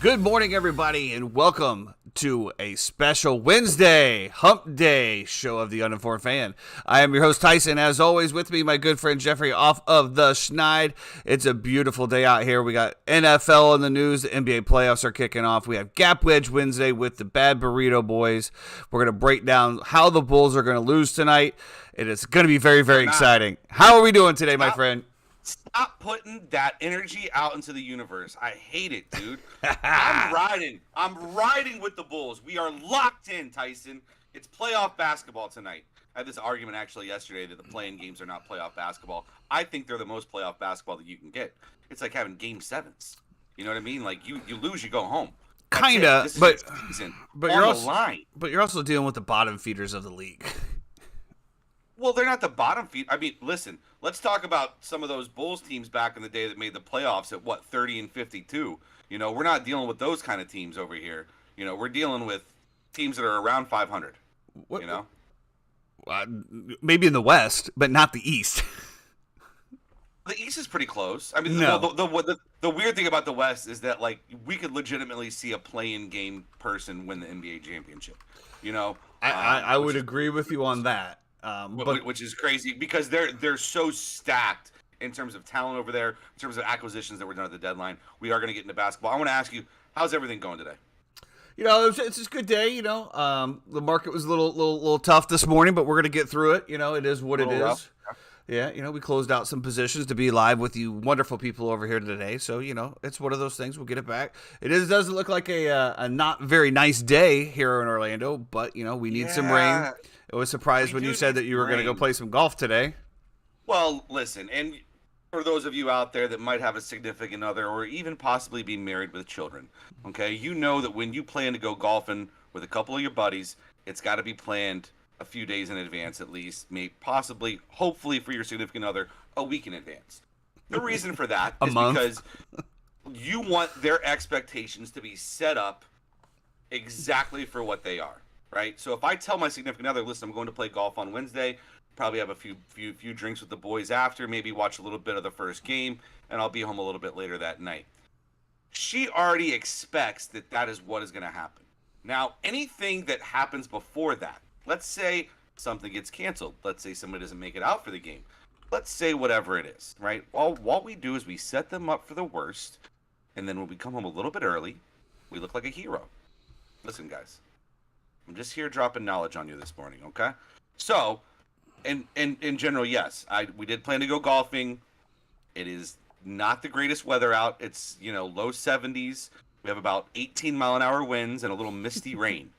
Good morning, everybody, and welcome to a special Wednesday Hump Day show of the Uninformed Fan. I am your host, Tyson. As always, with me, my good friend Jeffrey off of the Schneid. It's a beautiful day out here. We got NFL in the news. The NBA playoffs are kicking off. We have Wedge Wednesday with the Bad Burrito Boys. We're going to break down how the Bulls are going to lose tonight. It is going to be very, very exciting. How are we doing today, my friend? Stop putting that energy out into the universe. I hate it, dude. I'm riding with the Bulls. We are locked in, Tyson. It's playoff basketball tonight. I had this argument actually yesterday that the play-in games are not playoff basketball. I think they're the most playoff basketball that you can get. It's like having game sevens. You know what I mean? Like you lose, you go home. Kinda, but you're also dealing with the bottom feeders of the league. Well, they're not the bottom feed. I mean, listen, let's talk about some of those Bulls teams back in the day that made the playoffs at, 30 and 52. You know, we're not dealing with those kind of teams over here. You know, we're dealing with teams that are around 500, what, you know? Maybe in the West, but not the East. The East is pretty close. I mean, no. the weird thing about the West is that, like, we could legitimately see a play-in game person win the NBA championship, you know? I would agree with you on that. Which is crazy because they're so stacked in terms of talent over there, in terms of acquisitions that were done at the deadline. We are going to get into basketball. I want to ask you, how's everything going today? You know, it's just a good day. You know, the market was a little tough this morning, but we're going to get through it. You know, it is what it is. Rough. Yeah, you know, we closed out some positions to be live with you wonderful people over here today. So, you know, it's one of those things. We'll get it back. Doesn't look like a not very nice day here in Orlando, but, you know, we need some rain. I was surprised when you said that you were going to go play some golf today. Well, listen, and for those of you out there that might have a significant other or even possibly be married with children, okay, you know that when you plan to go golfing with a couple of your buddies, it's got to be planned a few days in advance at least, maybe possibly, hopefully for your significant other, a week in advance. The reason for that is because you want their expectations to be set up exactly for what they are. Right, so if I tell my significant other, listen, I'm going to play golf on Wednesday, probably have a few drinks with the boys after, maybe watch a little bit of the first game, and I'll be home a little bit later that night. She already expects that is what is going to happen. Now, anything that happens before that, let's say something gets canceled, let's say somebody doesn't make it out for the game, let's say whatever it is, right? What we do is we set them up for the worst, and then when we come home a little bit early, we look like a hero. Listen, guys. I'm just here dropping knowledge on you this morning, okay? So, in general, yes, we did plan to go golfing. It is not the greatest weather out. It's, you know, low 70s. We have about 18-mile-an-hour winds and a little misty rain.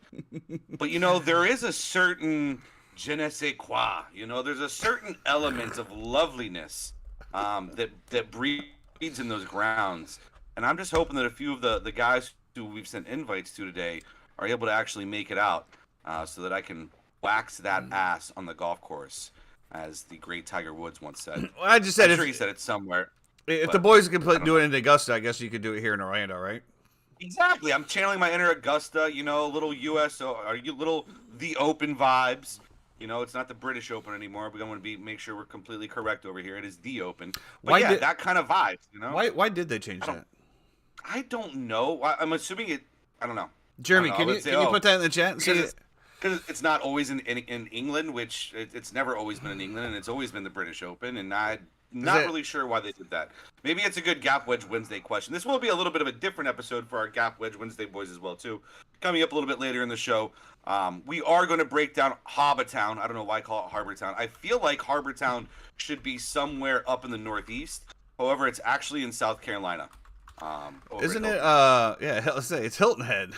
But, you know, there is a certain je ne sais quoi. You know, there's a certain element of loveliness that breeds in those grounds. And I'm just hoping that a few of the guys who we've sent invites to today are able to actually make it out so that I can wax that ass on the golf course, as the great Tiger Woods once said. Well, I just said, I'm sure he said it somewhere. If the boys can do it in Augusta, I guess you could do it here in Orlando, right? Exactly. I'm channeling my inner Augusta, you know, little little The Open vibes. You know, it's not the British Open anymore. We're going to make sure we're completely correct over here. It is The Open. But that kind of vibe, you know? Why did they change that? I don't know. I'm assuming it, I don't know. Jeremy, can you put that in the chat? Because it's not always in England, which it's never always been in England, and it's always been the British Open, and I'm not really sure why they did that. Maybe it's a good Gap Wedge Wednesday question. This will be a little bit of a different episode for our Gap Wedge Wednesday boys as well, too. Coming up a little bit later in the show, we are going to break down Hobbytown. I don't know why I call it Harbortown. I feel like Harbortown should be somewhere up in the Northeast. However, it's actually in South Carolina. Isn't it? Let's say it's Hilton Head.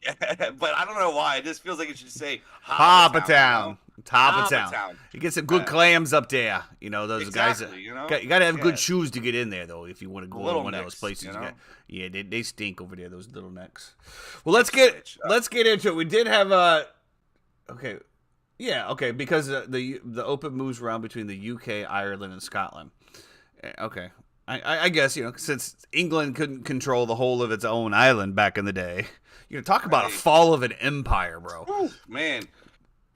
Yeah, but I don't know why. It just feels like it should say Hobbytown. Hobbytown. You get some good clams up there. You know, those guys. You know? You got to have good shoes to get in there, though, if you want to go to one of those places. You know? They stink over there, those little necks. Well, let's get into it. We did have because the Open moves around between the UK, Ireland, and Scotland. Okay. I guess, you know, since England couldn't control the whole of its own island back in the day, you know, talk about a fall of an empire, bro. Ooh, man,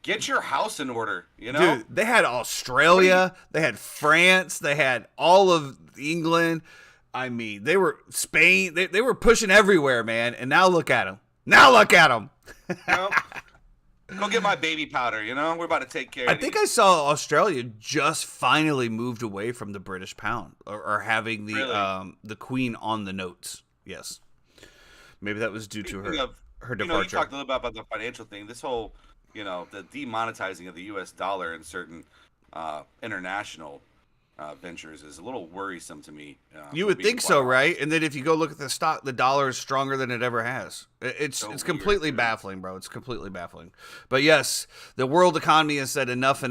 get your house in order, you know? Dude, they had Australia, they had France, they had all of England. I mean, they were Spain. They were pushing everywhere, man. And now look at them. Now look at them. You know? Go get my baby powder, you know? We're about to take care I of think these. I saw Australia just finally moved away from the British pound or having the Queen on the notes. Yes. Maybe that was due to her departure. You talked a little bit about the financial thing. This whole, the demonetizing of the U.S. dollar in certain international ventures is a little worrisome to me. You would think so, right? And then if you go look at the stock, the dollar is stronger than it ever has. It's completely baffling, bro. It's completely baffling. But yes, the world economy has said enough.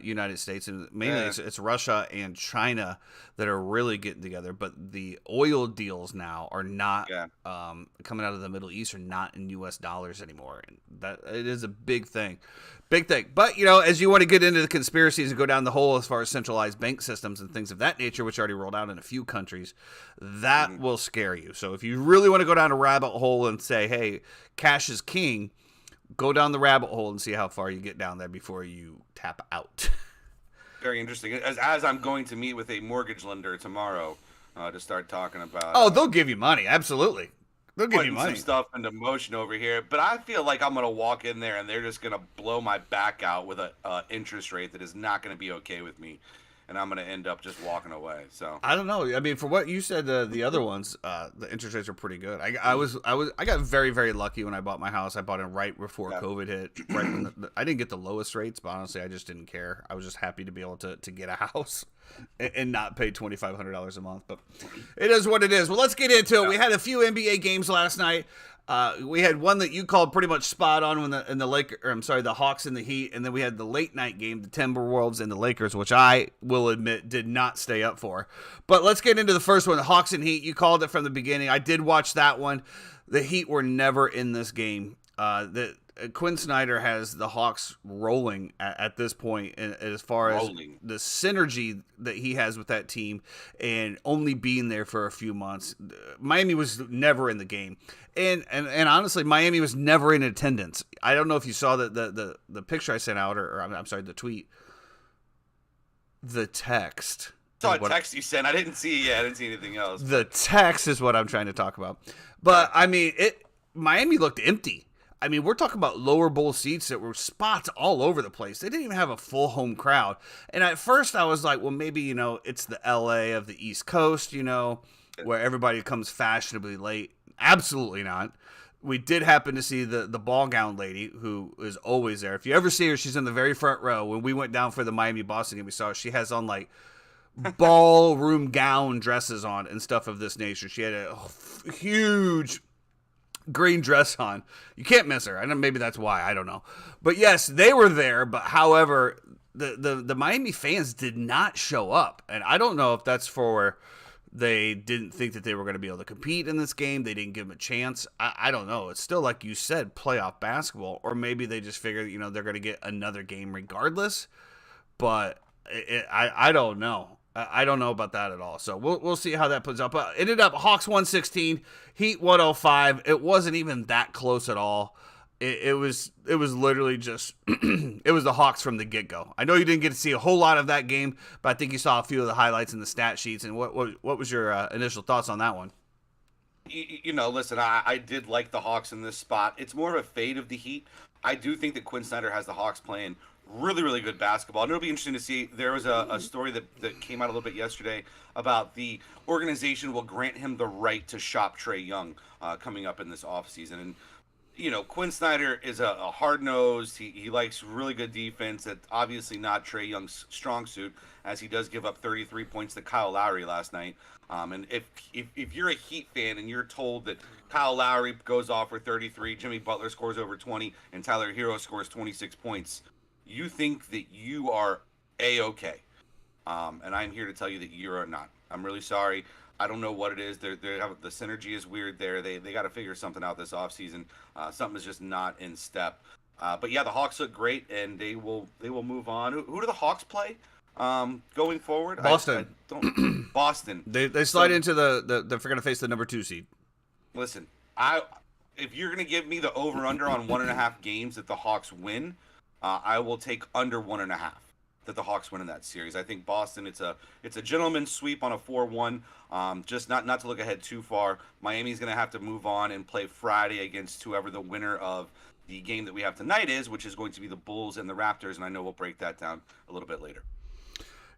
United States, and mainly it's Russia and China that are really getting together. But the oil deals now are not coming out of the Middle East are not in U.S. dollars anymore. And that it is a big thing. Big thing. But, as you want to get into the conspiracies and go down the hole as far as centralized bank systems and things of that nature, which already rolled out in a few countries, that will scare you. So if you really want to go down a rabbit hole and say, hey, cash is king, go down the rabbit hole and see how far you get down there before you tap out. Very interesting. As I'm going to meet with a mortgage lender tomorrow to start talking about... Oh, they'll give you money. Absolutely. They'll give you money. Some stuff into motion over here, but I feel like I'm going to walk in there and they're just going to blow my back out with a interest rate that is not going to be okay with me, and I'm going to end up just walking away. So I don't know. I mean, for what you said, the other ones, the interest rates are pretty good. I got very, very lucky when I bought my house. I bought it right before COVID hit. Right when I didn't get the lowest rates, but honestly, I just didn't care. I was just happy to be able to get a house and not pay $2,500 a month. But it is what it is. Well, let's get into it. We had a few NBA games last night. We had one that you called pretty much spot on when the Hawks and the Heat, and then we had the late night game, the Timberwolves and the Lakers, which I will admit did not stay up for. But let's get into the first one, the Hawks and Heat. You called it from the beginning. I did watch that one. The Heat were never in this game. Quinn Snyder has the Hawks rolling at this point, and as far as the synergy that he has with that team and only being there for a few months. Miami was never in the game. And honestly, Miami was never in attendance. I don't know if you saw the picture I sent out, or I'm sorry, the tweet. The text. I saw a text you sent. I didn't see anything else. The text is what I'm trying to talk about. But, I mean, Miami looked empty. I mean, we're talking about lower bowl seats that were spots all over the place. They didn't even have a full home crowd. And at first I was like, well, maybe, it's the LA of the East Coast, where everybody comes fashionably late. Absolutely not. We did happen to see the ball gown lady who is always there. If you ever see her, she's in the very front row. When we went down for the Miami-Boston game, we saw her. She has on like ballroom gown dresses on and stuff of this nature. She had a huge green dress on. You can't miss her. I know, maybe that's why. I don't know. But yes, they were there. But however, the Miami fans did not show up. And I don't know if that's for they didn't think that they were going to be able to compete in this game. They didn't give them a chance. I don't know. It's still, like you said, playoff basketball. Or maybe they just figured, they're going to get another game regardless. But I don't know. I don't know about that at all. So we'll see how that plays out. But it ended up Hawks 116, Heat 105. It wasn't even that close at all. It was literally just it was the Hawks from the get-go. I know you didn't get to see a whole lot of that game, but I think you saw a few of the highlights in the stat sheets. And what was your initial thoughts on that one? Listen, I did like the Hawks in this spot. It's more of a fade of the Heat. I do think that Quinn Snyder has the Hawks playing really, really good basketball. And it'll be interesting to see. There was a story that came out a little bit yesterday about the organization will grant him the right to shop Trae Young coming up in this offseason. And, Quinn Snyder is a hard-nosed. He likes really good defense. That's obviously not Trae Young's strong suit, as he does give up 33 points to Kyle Lowry last night. And if you're a Heat fan and you're told that Kyle Lowry goes off for 33, Jimmy Butler scores over 20, and Tyler Hero scores 26 points, you think that you are A-okay. And I'm here to tell you that you are not. I'm really sorry. I don't know what it is. The synergy is weird there. They got to figure something out this offseason. Something is just not in step. But yeah, the Hawks look great, and they will move on. Who do the Hawks play going forward? Boston. Boston. They slide into they're going to face the number 2 seed. Listen, if you're going to give me the over/under on 1.5 games that the Hawks win, I will take under 1.5. that the Hawks win in that series. I think Boston, it's a gentleman's sweep on a 4-1. Just not to look ahead too far. Miami's going to have to move on and play Friday against whoever the winner of the game that we have tonight is, which is going to be the Bulls and the Raptors, and I know we'll break that down a little bit later.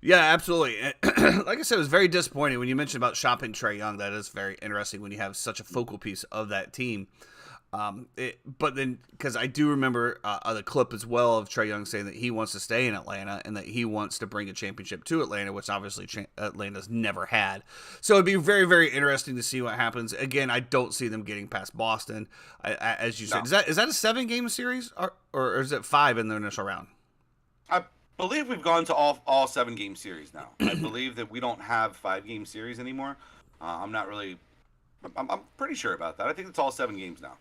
Yeah, absolutely. Like I said, it was very disappointing when you mentioned about shopping Trae Young. That is very interesting when you have such a focal piece of that team. But then, because I do remember the clip as well of Trae Young saying that he wants to stay in Atlanta and that he wants to bring a championship to Atlanta, which obviously Atlanta's never had. So it'd be very, very interesting to see what happens. Again, I don't see them getting past Boston, as you said. No. Is that a 7-game series or is it 5 in the initial round? I believe we've gone to all 7-game series now. I believe that we don't have 5-game series anymore. I'm pretty sure about that. I think it's all 7 games now.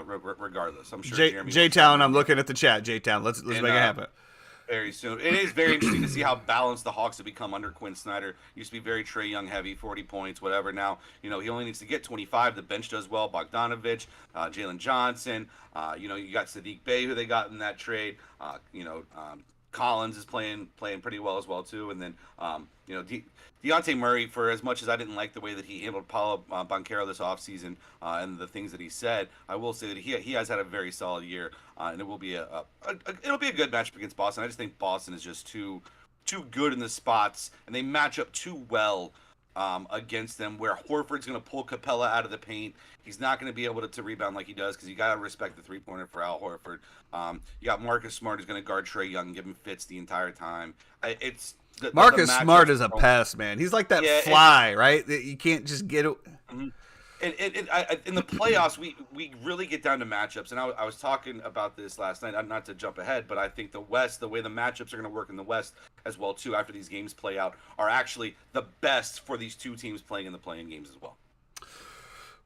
Regardless, I'm sure J-Town, I'm looking at the chat. J-Town, let's make it happen. Very soon. It is very interesting to see how balanced the Hawks have become under Quinn Snyder. Used to be very Trae Young heavy, 40 points, whatever. Now, he only needs to get 25. The bench does well. Bogdanovich, Jalen Johnson. You got Sadiq Bey, who they got in that trade. Collins is playing pretty well as well too, and then Dejounte Murray, for as much as I didn't like the way that he handled Paulo Banchero this offseason and the things that he said, I will say that he has had a very solid year, and it will be it'll be a good matchup against Boston. I just think Boston is just too good in the spots, and they match up too well against them, where Horford's going to pull Capella out of the paint. He's not going to be able to rebound like he does, because you got to respect the three-pointer for Al Horford. You got Marcus Smart, who's going to guard Trae Young and give him fits the entire time. Marcus Smart is a pest, man. He's like that fly, right? That you can't just get it. Mm-hmm. In the playoffs, we really get down to matchups, and I was talking about this last night. Not to jump ahead, but I think the West, the way the matchups are going to work in the West as well too, after these games play out, are actually the best for these two teams playing in the play-in games as well.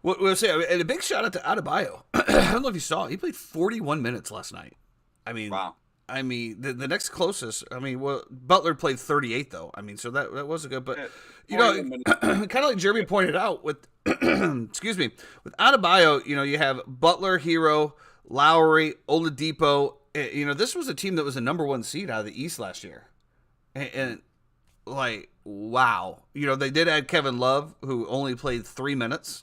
We'll say, and a big shout out to Adebayo. I don't know if you saw, he played 41 minutes last night. I mean, wow. I mean, the next closest, Butler played 38 though. I mean, so that wasn't good, but kind of like Jeremy pointed out with, excuse me, with Adebayo, you have Butler, Hero, Lowry, Oladipo. This was a team that was a number 1 seed out of the East last year, and like, wow, they did add Kevin Love, who only played 3 minutes.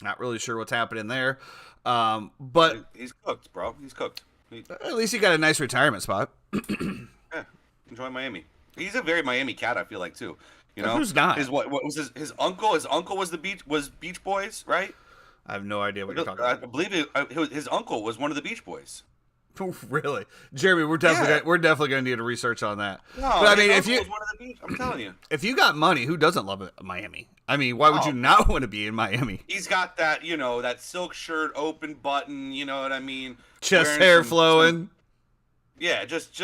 Not really sure what's happening there, but he's cooked, bro. He's cooked. At least he got a nice retirement spot. Yeah, enjoy Miami. He's a very Miami cat, I feel like, too. Who's not? What was his uncle? His uncle was Beach Boys, right? I have no idea what you're talking about. I believe his uncle was one of the Beach Boys. Really, Jeremy? We're definitely going to need a research on that. No, but I mean, if you, I'm telling you, if you got money, who doesn't love Miami? I mean, why would you not want to be in Miami? He's got that, that silk shirt, open button. You know what I mean? Chest hair flowing. Yeah, just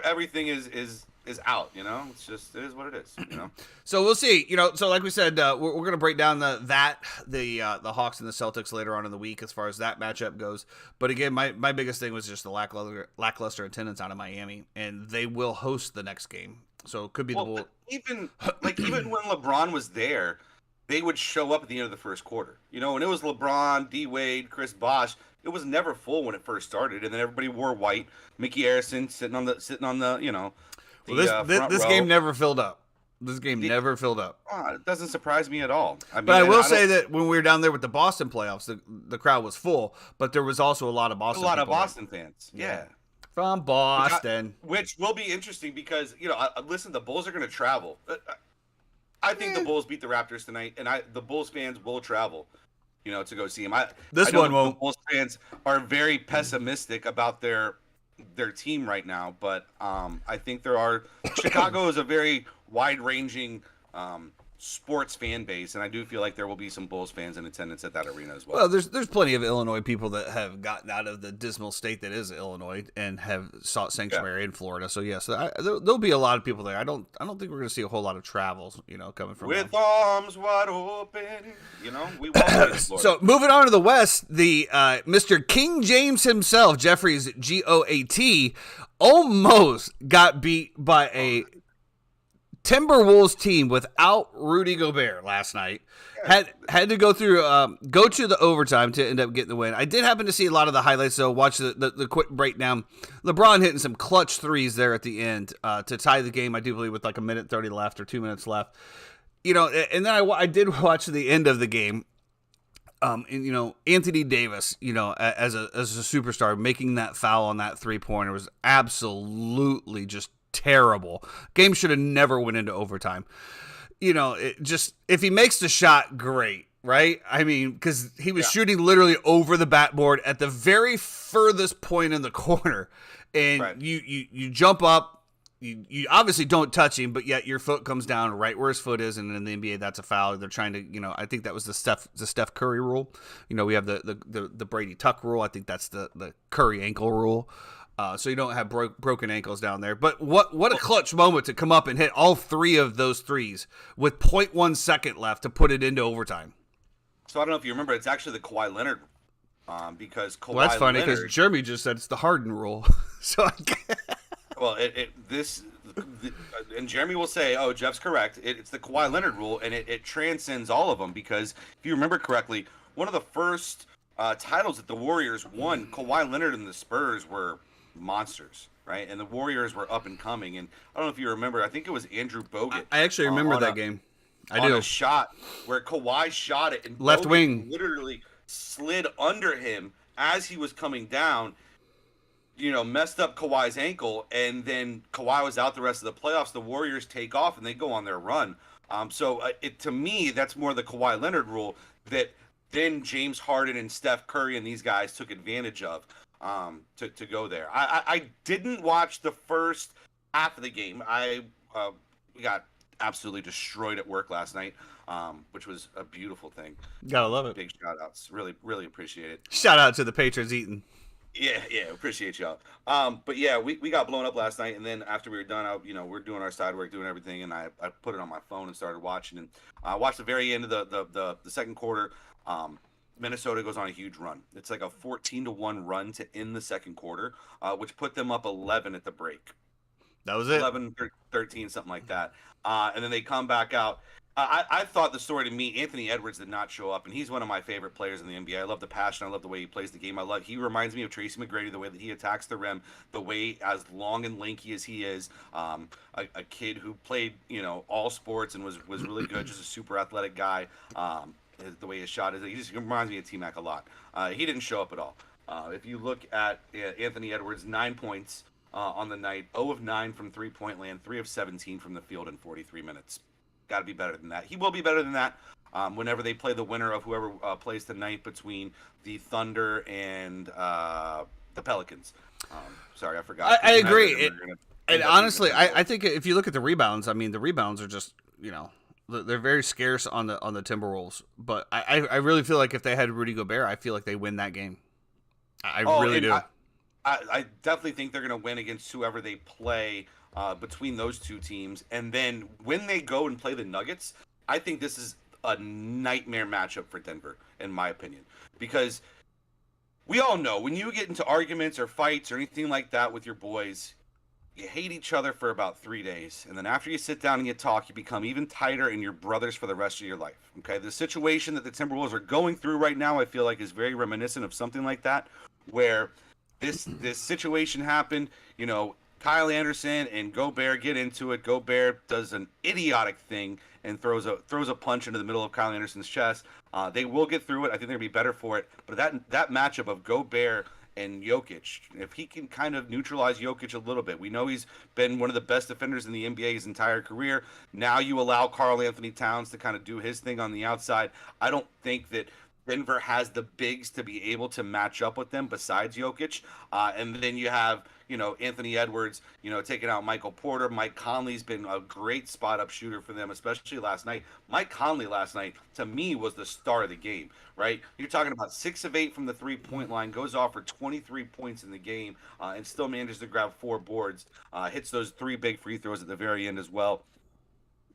everything is out. It's just, it is what it is. So we'll see. So like we said, we're going to break down the Hawks and the Celtics later on in the week as far as that matchup goes. But again, my biggest thing was just the lackluster attendance out of Miami, and they will host the next game. So it could be the Bulls. Even when LeBron was there, they would show up at the end of the first quarter. When it was LeBron, D Wade, Chris Bosh, it was never full when it first started, and then everybody wore white. Mickey Harrison sitting on the this game never filled up. This game never filled up. It doesn't surprise me at all. But I will say that when we were down there with the Boston playoffs, the crowd was full, but there was also a lot of Boston fans. Yeah. From Boston. Which will be interesting because, listen, the Bulls are going to travel. I think the Bulls beat the Raptors tonight, and the Bulls fans will travel, to go see them. This one won't. The Bulls fans are very pessimistic about their team right now, but I think Chicago is a very wide-ranging sports fan base, and I do feel like there will be some Bulls fans in attendance at that arena as well. Well, there's plenty of Illinois people that have gotten out of the dismal state that is Illinois and have sought sanctuary in Florida. So yes, there'll be a lot of people there. I don't think we're going to see a whole lot of travels, coming from with them. Arms wide open. We won't. So moving on to the West, the Mr. King James himself, Jeffrey's GOAT, almost got beat by a Timberwolves team without Rudy Gobert last night had to go through go to the overtime to end up getting the win. I did happen to see a lot of the highlights, so watch the quick breakdown. LeBron hitting some clutch threes there at the end to tie the game. I do believe with like a minute 30 left or 2 minutes left. And then I did watch the end of the game. And Anthony Davis, as a superstar, making that foul on that 3-pointer was absolutely just terrible. Game should have never went into overtime. If he makes the shot, great, right? I mean, because he was shooting literally over the backboard at the very furthest point in the corner, and right. you jump up. You obviously don't touch him, but yet your foot comes down right where his foot is, and in the NBA that's a foul. They're trying to, I think that was the Steph Curry rule. We have the Brady Tuck rule. I think that's the Curry ankle rule. So you don't have broken ankles down there. But what a clutch moment to come up and hit all 3 of those threes with 0.1 second left to put it into overtime. So I don't know if you remember, it's actually the Kawhi Leonard because Kawhi. Well, that's funny because Jeremy just said it's the Harden rule. So well, and Jeremy will say, "Oh, Jeff's correct. It's the Kawhi Leonard rule, and it transcends all of them." Because if you remember correctly, one of the first titles that the Warriors won, Kawhi Leonard and the Spurs were monsters, right? And the Warriors were up and coming. And I don't know if you remember, I think it was Andrew Bogut. I actually remember that game. I do. A shot where Kawhi shot it, and left Bogut wing literally slid under him as he was coming down. Messed up Kawhi's ankle, and then Kawhi was out the rest of the playoffs. The Warriors take off, and they go on their run. To me, that's more the Kawhi Leonard rule that then James Harden and Steph Curry and these guys took advantage of to go there. I didn't watch the first half of the game. We got absolutely destroyed at work last night, which was a beautiful thing. Gotta love it. Big shout-outs. Really, really appreciate it. Shout out to the Patriots eating. Yeah, appreciate y'all. But yeah, we got blown up last night, and then after we were done, we're doing our side work, doing everything, and I put it on my phone and started watching, and I watched the very end of the second quarter. Minnesota goes on a huge run. It's like a 14-1 run to end the second quarter, which put them up 11 at the break. That was it. 11, 13, something like that. And then they come back out. I thought the story to me, Anthony Edwards did not show up, and he's one of my favorite players in the NBA. I love the passion. I love the way he plays the game. He reminds me of Tracy McGrady, the way that he attacks the rim, the way as long and lanky as he is, a kid who played, all sports and was really good, just a super athletic guy. The way his shot is, he just reminds me of T-Mac a lot. He didn't show up at all. If you look at Anthony Edwards, 9 points on the night, 0 of 9 from three-point land, 3 of 17 from the field in 43 minutes. Got to be better than that. He will be better than that whenever they play the winner of whoever plays tonight between the Thunder and the Pelicans. Sorry, I forgot. I agree. And honestly, I think if you look at the rebounds, I mean, the rebounds are just, they're very scarce on the Timberwolves. But I really feel like if they had Rudy Gobert, I feel like they win that game. I really do. I definitely think they're going to win against whoever they play between those two teams. And then when they go and play the Nuggets, I think this is a nightmare matchup for Denver, in my opinion. Because we all know when you get into arguments or fights or anything like that with your boys, you hate each other for about 3 days. And then after you sit down and you talk, you become even tighter and you're brothers for the rest of your life. Okay, the situation that the Timberwolves are going through right now, I feel like is very reminiscent of something like that, where this situation happened, Kyle Anderson and Gobert get into it. Gobert does an idiotic thing and throws a punch into the middle of Kyle Anderson's chest. They will get through it. I think they're going to be better for it. But that matchup of Gobert and Jokic, if he can kind of neutralize Jokic a little bit. We know he's been one of the best defenders in the NBA his entire career. Now you allow Karl Anthony Towns to kind of do his thing on the outside. I don't think that Denver has the bigs to be able to match up with them besides Jokic. And then you have, Anthony Edwards, taking out Michael Porter. Mike Conley's been a great spot-up shooter for them, especially last night. Mike Conley last night, to me, was the star of the game, right? You're talking about 6 of 8 from the three-point line, goes off for 23 points in the game, and still manages to grab 4 boards, hits those 3 big free throws at the very end as well.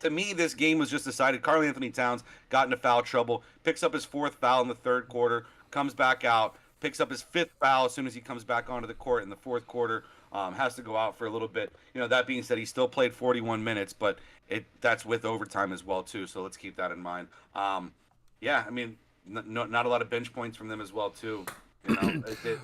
To me, this game was just decided. Karl Anthony Towns got into foul trouble, picks up his 4th foul in the 3rd quarter, comes back out, picks up his 5th foul as soon as he comes back onto the court in the 4th quarter. has to go out for a little bit. That being said, he still played 41 minutes, but that's with overtime as well too. So let's keep that in mind. Yeah, I mean, not a lot of bench points from them as well too.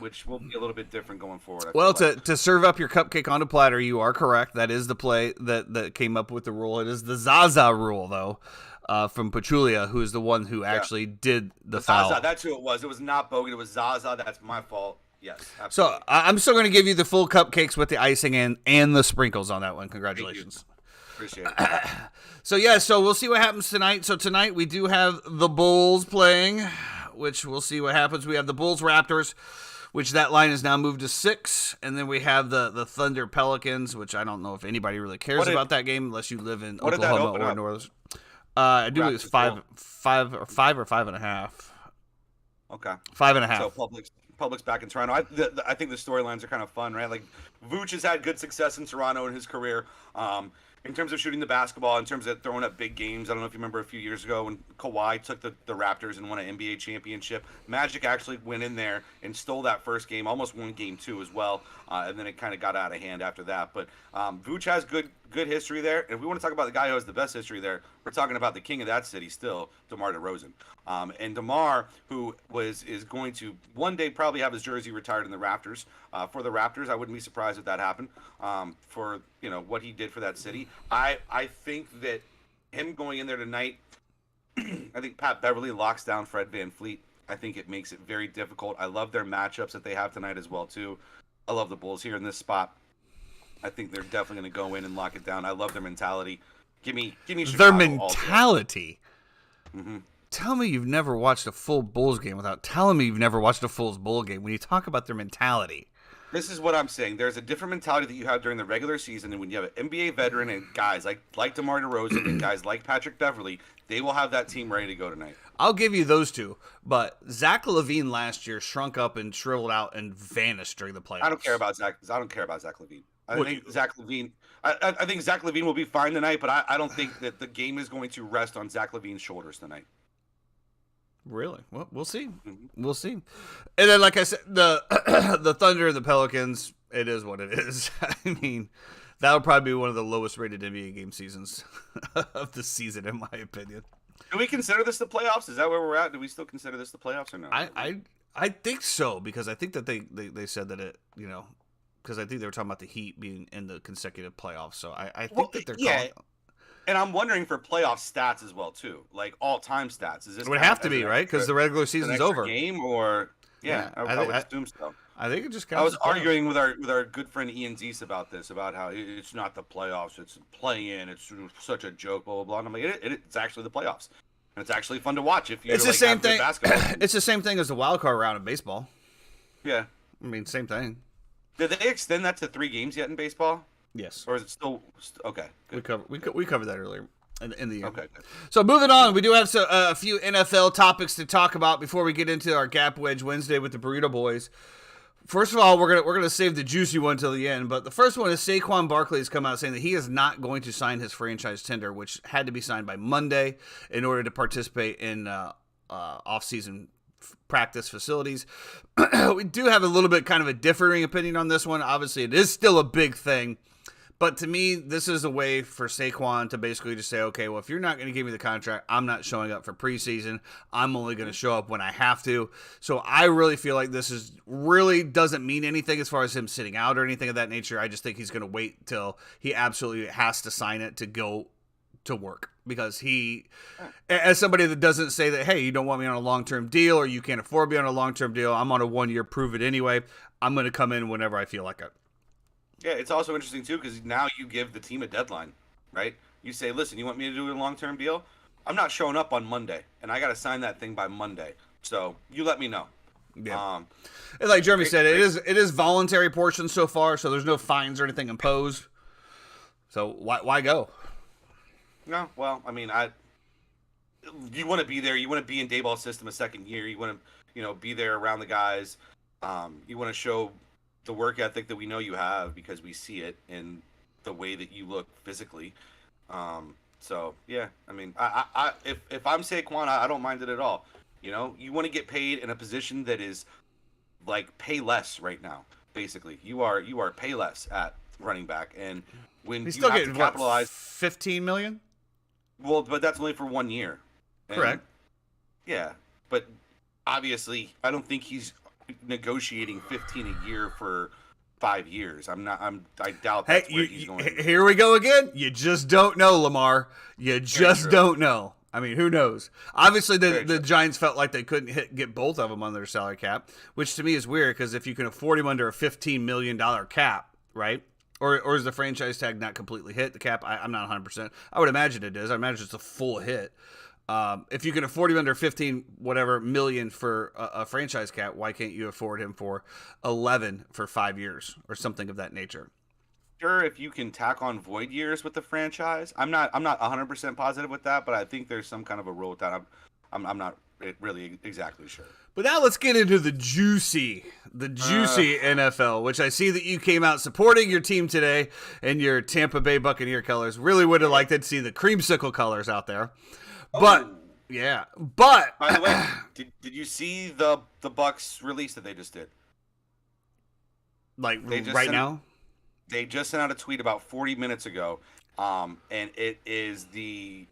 Which will be a little bit different going forward. Well, to serve up your cupcake on a platter, you are correct. That is the play that came up with the rule. It is the Zaza rule, though, from Pachulia, who is the one who actually did the foul. Zaza, that's who it was. It was not Bogut. It was Zaza. That's my fault. Yes, absolutely. So I'm still going to give you the full cupcakes with the icing and the sprinkles on that one. Congratulations. Appreciate it. So we'll see what happens tonight. So tonight we do have the Bulls playing, which we'll see what happens. We have the Bulls Raptors, which that line is now moved to 6, and then we have the Thunder Pelicans, which I don't know if anybody really cares about that game unless you live in Oklahoma or New Orleans. I do believe it's 5 or 5.5. Okay, 5.5. So Public's back in Toronto. I think the storylines are kind of fun, right? Like Vooch has had good success in Toronto in his career. In terms of shooting the basketball, in terms of throwing up big games. I don't know if you remember a few years ago when Kawhi took the Raptors and won an NBA championship. Magic actually went in there and stole that first game, almost won game 2 as well, and then it kind of got out of hand after that. But Vooch has good history there. And if we want to talk about the guy who has the best history there, we're talking about the king of that city still, DeMar DeRozan. And DeMar, who is going to one day probably have his jersey retired in the Raptors. For the Raptors, I wouldn't be surprised if that happened. For what he did for that city, I think that him going in there tonight, I think Pat Beverly locks down Fred VanVleet. I think it makes it very difficult. I love their matchups that they have tonight as well too. I love the Bulls here in this spot. I think they're definitely going to go in and lock it down. I love their mentality. Give me Chicago their mentality. Mm-hmm. Tell me you've never watched a full Bulls game without telling me you've never watched a full Bull game when you talk about their mentality. This is what I'm saying. There's a different mentality that you have during the regular season, and when you have an NBA veteran and guys like DeMar DeRozan and guys like Patrick Beverly, they will have that team ready to go tonight. I'll give you those two, but Zach LaVine last year shrunk up and shriveled out and vanished during the playoffs. I don't care about Zach LaVine. I think Zach LaVine will be fine tonight, but I don't think that the game is going to rest on Zach LaVine's shoulders tonight. Really? Well, we'll see. Mm-hmm. We'll see. And then, like I said, the Thunder and the Pelicans, it is what it is. I mean, that would probably be one of the lowest rated NBA game seasons of the season, in my opinion. Do we consider this the playoffs? Is that where we're at? Do we still consider this the playoffs or no? I think so, because I think that they said that it, because I think they were talking about the Heat being in the consecutive playoffs. So I think that they're calling. And I'm wondering for playoff stats as well too, like all-time stats. Is this? It would have to be right because the regular season's over. Game or I would assume so. I think it just. I was arguing with our good friend Ian Zeese about this, about how it's not the playoffs, it's play-in, it's such a joke, blah blah blah. And I'm like, it's actually the playoffs, and it's actually fun to watch if you. It's the same thing. It's the same thing as the wild card round in baseball. Yeah, I mean, same thing. Did they extend that to 3 games yet in baseball? Yes. Or is it still okay? Good. We covered that earlier in the year. Okay. Good. So moving on, we do have a few NFL topics to talk about before we get into our Gap Wedge Wednesday with the Burrito Boys. First of all, we're gonna save the juicy one till the end. But the first one is Saquon Barkley has come out saying that he is not going to sign his franchise tender, which had to be signed by Monday in order to participate in off-season practice facilities. We do have a little bit kind of a differing opinion on this one. Obviously, it is still a big thing. But to me, this is a way for Saquon to basically just say, okay, well, if you're not going to give me the contract, I'm not showing up for preseason. I'm only going to show up when I have to. So I really feel like this really doesn't mean anything as far as him sitting out or anything of that nature. I just think he's going to wait till he absolutely has to sign it to go to work. Because he, as somebody that doesn't say that, hey, you don't want me on a long-term deal or you can't afford me on a long-term deal, I'm on a 1-year prove it anyway. I'm going to come in whenever I feel like it. Yeah, it's also interesting, too, because now you give the team a deadline, right? You say, listen, you want me to do a long-term deal? I'm not showing up on Monday, and I got to sign that thing by Monday. So you let me know. Yeah. And like Jeremy said, it is voluntary portion so far, so there's no fines or anything imposed. So why go? No, well, I mean, you want to be there. You want to be in Dayball's system a second year. You want to, be there around the guys. You want to show the work ethic that we know you have because we see it in the way that you look physically. So yeah, I mean, if I'm Saquon, I don't mind it at all. You want to get paid in a position that is like pay less right now. Basically, you are pay less at running back, and when He's you still have to getting what, capitalize, 15 million? well, but that's only for 1 year. And Correct. yeah, but obviously, I don't think he's negotiating 15 a year for 5 years. I doubt Hey, that's where he's going. here we go again. You just don't know, Lamar. You Very just true. don't know. I mean, who knows? Obviously, Very the true. Giants felt like they couldn't get both of them on their salary cap, which to me is weird because if you can afford him under a $15 million cap, right? Or is the franchise tag not completely hit the cap? I'm not 100%. I would imagine it is. I imagine it's a full hit. If you can afford him under 15 whatever million for a franchise cap, why can't you afford him for 11 for 5 years or something of that nature? Sure, if you can tack on void years with the franchise, I'm not 100% positive with that, but I think there's some kind of a rule with that. I'm not really exactly sure. But now let's get into the juicy NFL, which I see that you came out supporting your team today in your Tampa Bay Buccaneer colors. Really would have liked to see the creamsicle colors out there. But Oh, yeah, but by the way, did you see the Bucks release that they just did? like They just right sent, now, they just sent out a tweet about 40 minutes ago, and it is the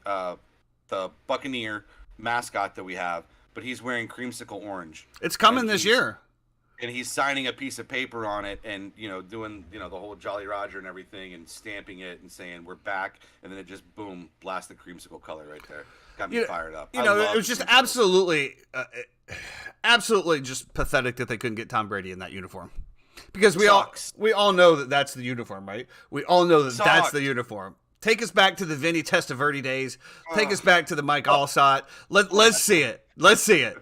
Buccaneer mascot that we have, but he's wearing creamsicle orange, it's coming and this year. he's signing a piece of paper on it, and doing the whole Jolly Roger and everything, and stamping it and saying we're back, and then it just boom blast the creamsicle color right there. Got me fired up. I It love was just creamsicles. absolutely just pathetic that they couldn't get Tom Brady in that uniform. Because Sucks. we all know that that's the uniform, right? We all know that that's Sucks. the uniform. Take us back to the Vinny Testaverde days. Take us back to the Mike Allstott. Let's see it. Let's see it.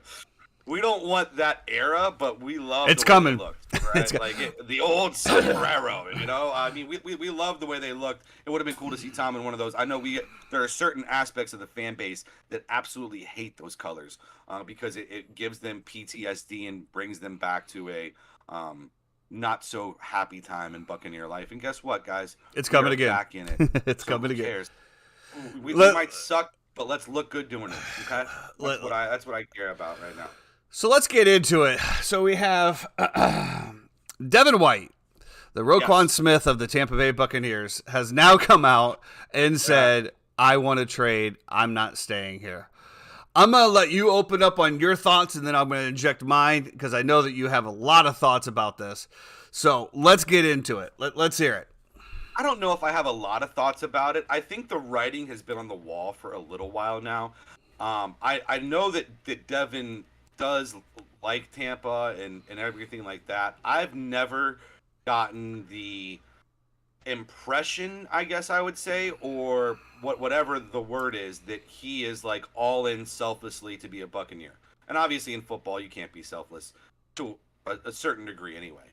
We don't want that era, but we love It's the way coming. they looked, right? The old sombrero, I mean, we love the way they looked. It would have been cool to see Tom in one of those. I know there are certain aspects of the fan base that absolutely hate those colors because it gives them PTSD and brings them back to a not so happy time in Buccaneer life. And guess what, guys? It's coming We are again. back in it. It's So coming who again. cares? We Let- might suck, but let's look good doing it. Okay, that's what I care about right now. So let's get into it. So we have Devin White, the Roquan Yes. Smith of the Tampa Bay Buccaneers, has now come out and said, I want to trade. I'm not staying here. I'm going to let you open up on your thoughts, and then I'm going to inject mine because I know that you have a lot of thoughts about this. So let's get into it. Let's hear it. I don't know if I have a lot of thoughts about it. I think the writing has been on the wall for a little while now. I know that Devin does like Tampa and everything like that. I've never gotten the impression, I guess I would say, or whatever the word is, that he is like all in selflessly to be a Buccaneer. And obviously in football you can't be selfless to a certain degree anyway.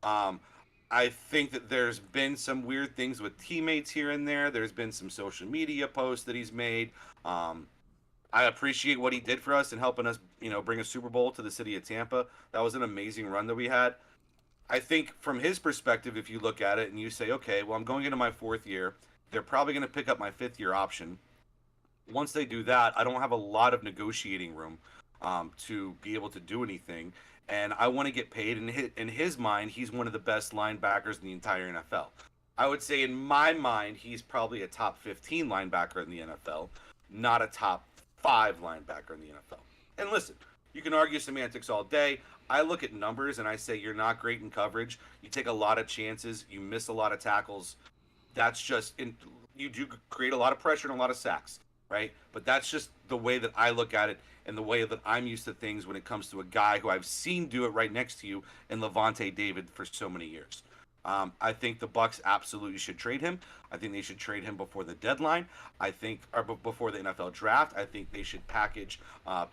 I think that there's been some weird things with teammates here and there. There's been some social media posts that he's made. I appreciate what he did for us in helping us, bring a Super Bowl to the city of Tampa. That was an amazing run that we had. I think from his perspective, if you look at it and you say, okay, well, I'm going into my 4th year. They're probably going to pick up my 5th year option. Once they do that, I don't have a lot of negotiating room to be able to do anything. And I want to get paid. In his mind, he's one of the best linebackers in the entire NFL. I would say in my mind, he's probably a top 15 linebacker in the NFL, not a top 5 linebacker in the NFL. And listen, you can argue semantics all day. I look at numbers and I say you're not great in coverage. You take a lot of chances. You miss a lot of tackles. That's just you do create a lot of pressure and a lot of sacks, right? But that's just the way that I look at it and the way that I'm used to things when it comes to a guy who I've seen do it right next to you in Levante David for so many years. I think the Bucks absolutely should trade him. I think they should trade him before the deadline. Or before the NFL draft. I think they should package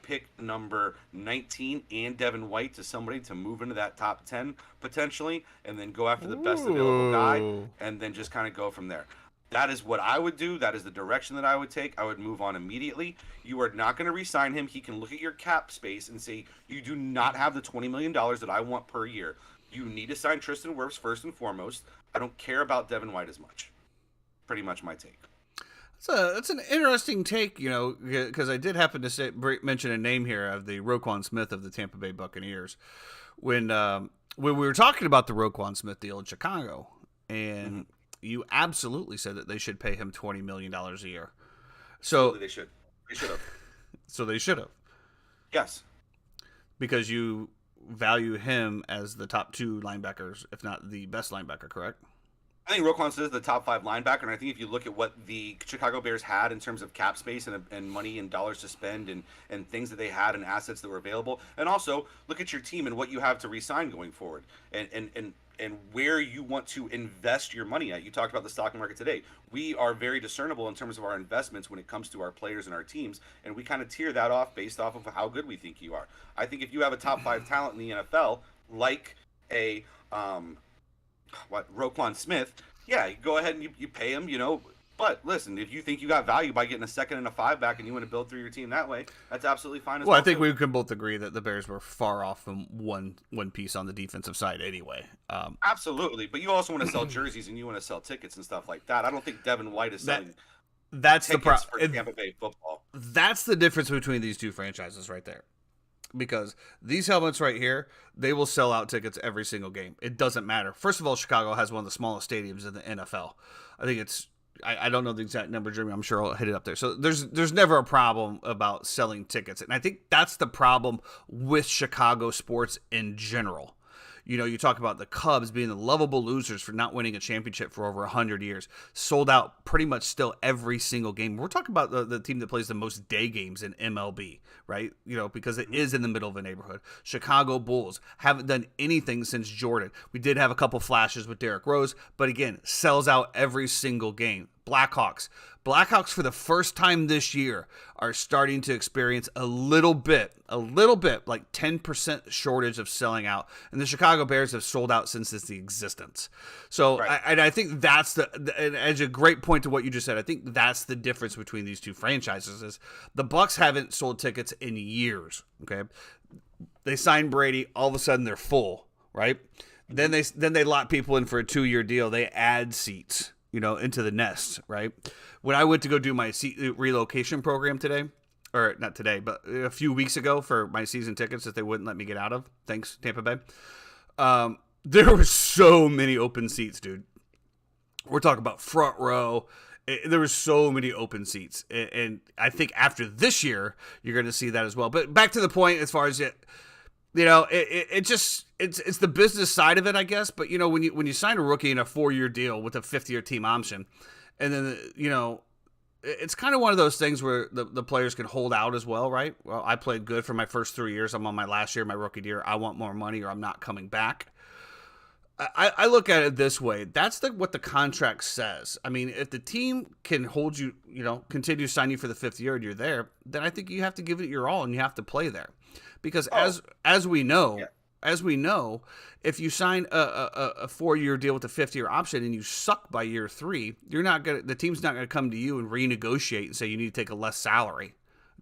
pick number 19 and Devin White to somebody to move into that top 10 potentially, and then go after the best available guy, and then just kind of go from there. That is what I would do. That is the direction that I would take. I would move on immediately. You are not going to re-sign him. He can look at your cap space and say, you do not have the $20 million that I want per year. You need to sign Tristan Wirfs first and foremost. I don't care about Devin White as much. Pretty much my take. That's an interesting take, because I did happen to mention a name here of the Roquan Smith of the Tampa Bay Buccaneers when we were talking about the Roquan Smith deal in Chicago, and you absolutely said that they should pay him $20 million a year. So Absolutely, they should have. So they should have. Yes, because you value him as the top 2 linebackers, if not the best linebacker, correct? I think Roquan Smith is the top 5 linebacker, and I think if you look at what the Chicago Bears had in terms of cap space and money and dollars to spend and things that they had and assets that were available, and also look at your team and what you have to re-sign going forward, and where you want to invest your money at. You talked about the stock market today. We are very discernible in terms of our investments when it comes to our players and our teams, and we kind of tier that off based off of how good we think you are. I think if you have a top 5 talent in the NFL, like a Roquan Smith, yeah, you go ahead and you pay him, But listen, if you think you got value by getting a 2nd and a 5 back and you want to build through your team that way, that's absolutely fine as well. Well, I think we can both agree that the Bears were far off from one piece on the defensive side anyway. Absolutely, but you also want to sell jerseys and you want to sell tickets and stuff like that. I don't think Devin White is selling that's the tickets for Tampa Bay football. That's the difference between these two franchises right there. Because these helmets right here, they will sell out tickets every single game. It doesn't matter. First of all, Chicago has one of the smallest stadiums in the NFL. I think it's, I don't know the exact number, Jimmy. I'm sure I'll hit it up there. So there's never a problem about selling tickets. And I think that's the problem with Chicago sports in general. You talk about the Cubs being the lovable losers for not winning a championship for over 100 years, sold out pretty much still every single game. We're talking about the team that plays the most day games in MLB, right? Because it is in the middle of a neighborhood. Chicago Bulls haven't done anything since Jordan. We did have a couple flashes with Derrick Rose, but again, sells out every single game. Blackhawks for the first time this year are starting to experience a little bit, like 10% shortage of selling out. And the Chicago Bears have sold out since its existence. So right. I think that's and as a great point to what you just said, I think that's the difference between these two franchises is the Bucks haven't sold tickets in years. Okay. They signed Brady. All of a sudden they're full, right? Then they lock people in for a 2-year deal. They add seats. Into the nest, right? When I went to go do my seat relocation program today, or not today, but a few weeks ago for my season tickets that they wouldn't let me get out of, thanks, Tampa Bay, there were so many open seats, dude. We're talking about front row. There were so many open seats. And I think after this year, you're going to see that as well. But back to the point as far as it's the business side of it, I guess. But when you sign a rookie in a 4-year deal with a 5th-year team option, and then it's kind of one of those things where the players can hold out as well, right? Well, I played good for my first 3 years. I'm on my last year, my rookie year. I want more money, or I'm not coming back. I look at it this way. That's what the contract says. I mean, if the team can hold you, continue to sign you for the 5th year and you're there, then I think you have to give it your all and you have to play there. Because as we know, if you sign a 4-year deal with a 5th-year option and you suck by year 3, the team's not gonna come to you and renegotiate and say you need to take a less salary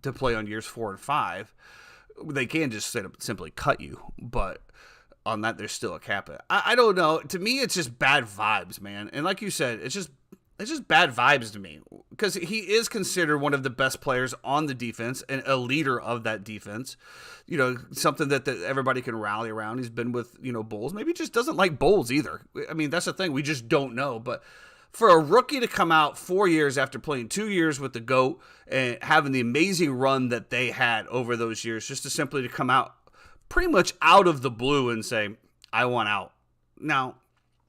to play on years 4 and 5. They can just simply cut you, but on that there's still a cap. I don't know. To me, it's just bad vibes, man. And like you said, it's just bad vibes to me because he is considered one of the best players on the defense and a leader of that defense. Something that everybody can rally around. He's been with, Bulls. Maybe he just doesn't like Bulls either. I mean, that's the thing. We just don't know. But for a rookie to come out 4 years after playing 2 years with the GOAT and having the amazing run that they had over those years, just to simply to come out pretty much out of the blue and say, I want out. Now,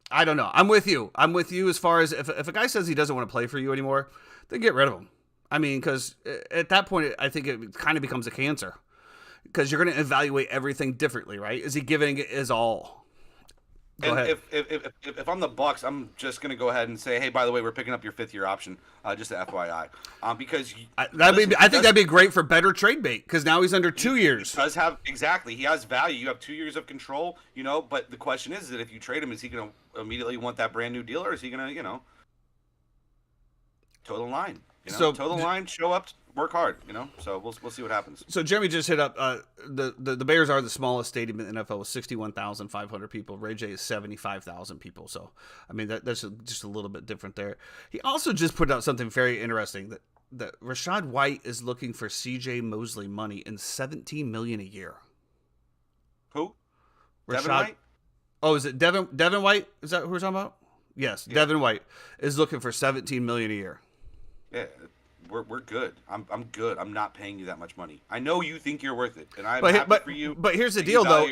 I don't know. I'm with you as far as if a guy says he doesn't want to play for you anymore, then get rid of him. I mean, because at that point, I think it kind of becomes a cancer because you're going to evaluate everything differently, right? Is he giving it his all? Go ahead. If I'm the Bucks, I'm just going to go ahead and say, hey, by the way, we're picking up your 5th-year option, just a FYI, because I think that'd be great for better trade bait because now he's under 2 years. He does have exactly. He has value. You have 2 years of control, But the question is that if you trade him, is he going to immediately want that brand new deal, or is he going to, toe the line? Toe the line, show up work hard, So we'll see what happens. So Jeremy just hit up the Bears are the smallest stadium in the NFL with 61,500 people. Ray J is 75,000 people. So I mean that's just a little bit different there. He also just put out something very interesting that Rachaad White is looking for C.J. Mosley money and $17 million a year. Who? Rachaad, Devin White? Oh, is it Devin White? Is that who we're talking about? Yes, yeah. Devin White is looking for $17 million a year. Yeah, we're good. I'm good. I'm not paying you that much money. I know you think you're worth it, and I'm happy for you. But here's the deal, though.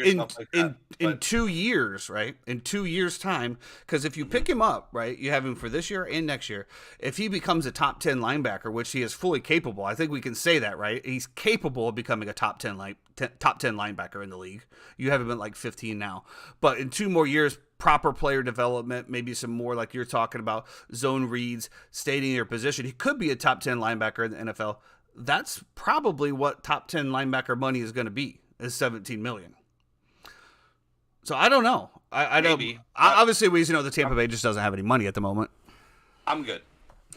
In 2 years, right? In 2 years' time, because if you pick him up, right, you have him for this year and next year. If he becomes a top 10 linebacker, which he is fully capable, I think we can say that, right? He's capable of becoming a top 10 linebacker in the league. You have him at like 15 now, but in 2 more years. Proper player development, maybe some more like you're talking about zone reads, staying in your position. He could be a top 10 linebacker in the NFL. That's probably what top 10 linebacker money is going to be, is $17 million. So I don't know. I don't. Obviously, the Tampa Bay just doesn't have any money at the moment. I'm good.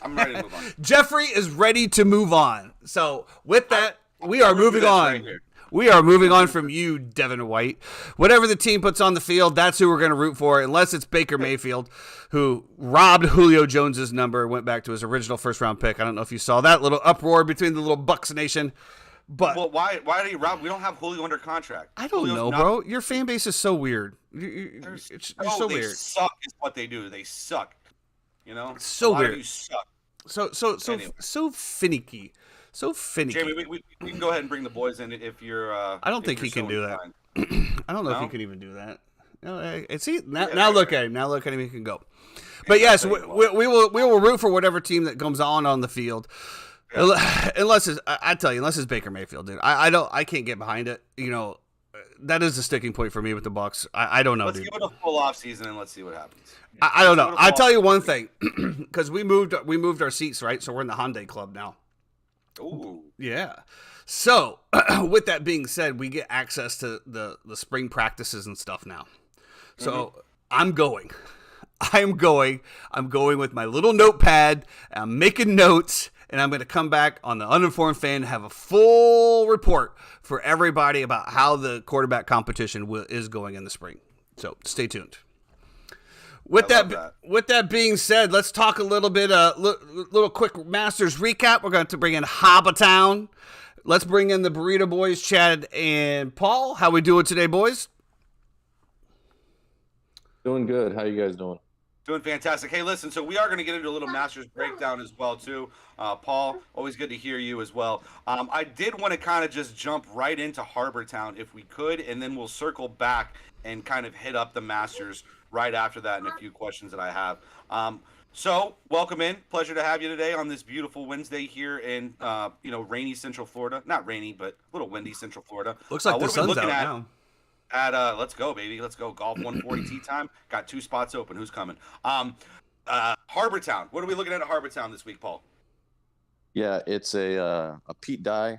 I'm ready to move on. Jeffrey is ready to move on. So with that, we are moving on. Right here. We are moving on from you, Devin White. Whatever the team puts on the field, that's who we're going to root for, unless it's Baker Mayfield, who robbed Julio Jones's number, went back to his original first-round pick. I don't know if you saw that little uproar between the little Bucks Nation. But why did he rob? We don't have Julio under contract. I don't know, bro. Your fan base is so weird. You're so they weird. Suck is what they do. They suck. So weird. You suck. So finicky. So finicky. Jamie, we can go ahead and bring the boys in if you're. I don't think he can do that. I don't know if he can even do that. No, see now look at him. Now look at him. He can go. But yes, we will root for whatever team that comes on the field. Yeah. Unless it's Baker Mayfield, dude. I can't get behind it. That is the sticking point for me with the Bucs. I don't know, let's dude. Let's give it a full off season and let's see what happens. I don't know. I'll tell you one thing, because we moved our seats, right? So we're in the Hyundai Club now. Ooh. Yeah. So, with that being said, we get access to the spring practices and stuff now. So, I'm going with my little notepad. I'm making notes, and I'm going to come back on the Uninformed Fan and have a full report for everybody about how the quarterback competition is going in the spring. So, stay tuned. With that being said, let's talk a little bit, little quick Masters recap. We're going to bring in Hobbatown. Let's bring in the Burrito Boys, Chad and Paul. How we doing today, boys? Doing good. How you guys doing? Doing fantastic. Hey, listen, so we are going to get into a little Masters breakdown as well, too. Paul, always good to hear you as well. I did want to kind of just jump right into Harbortown if we could, and then we'll circle back and kind of hit up the Masters right after that and a few questions that I have. So, welcome in. Pleasure to have you today on this beautiful Wednesday here in, rainy Central Florida. Not rainy, but a little windy Central Florida. Looks like the sun's out now. Let's go, baby. Let's go. Golf 140 tee time. Got 2 spots open. Who's coming? Harbortown. What are we looking at Harbortown this week, Paul? Yeah, it's a Pete Dye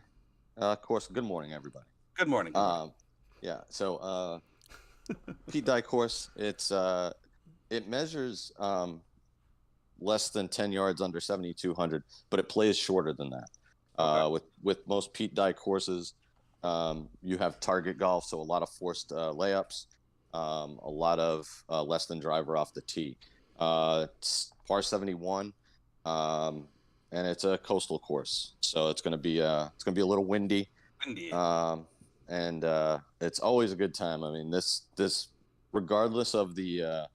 course. Good morning, everybody. Good morning. So Pete Dye course. It measures less than 10 yards under 7,200, but it plays shorter than that. Okay. With most Pete Dye courses. You have target golf, so a lot of forced layups, a lot of less than driver off the tee. It's par 71, and it's a coastal course, so it's going to be a little windy. And it's always a good time. I mean, this regardless of the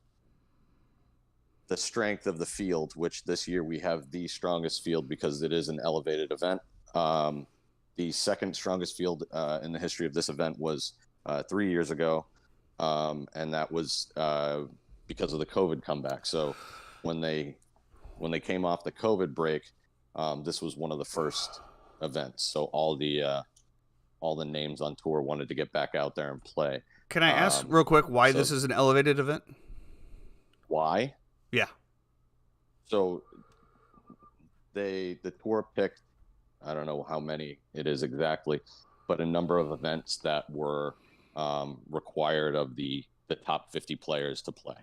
strength of the field, which this year we have the strongest field because it is an elevated event. The second strongest field in the history of this event was 3 years ago, and that was because of the COVID comeback. So when they came off the COVID break, this was one of the first events. So all the names on tour wanted to get back out there and play. Can I ask real quick why this is an elevated event? Why? Yeah. So the tour picked, I don't know how many it is exactly, but a number of events that were required of the top 50 players to play.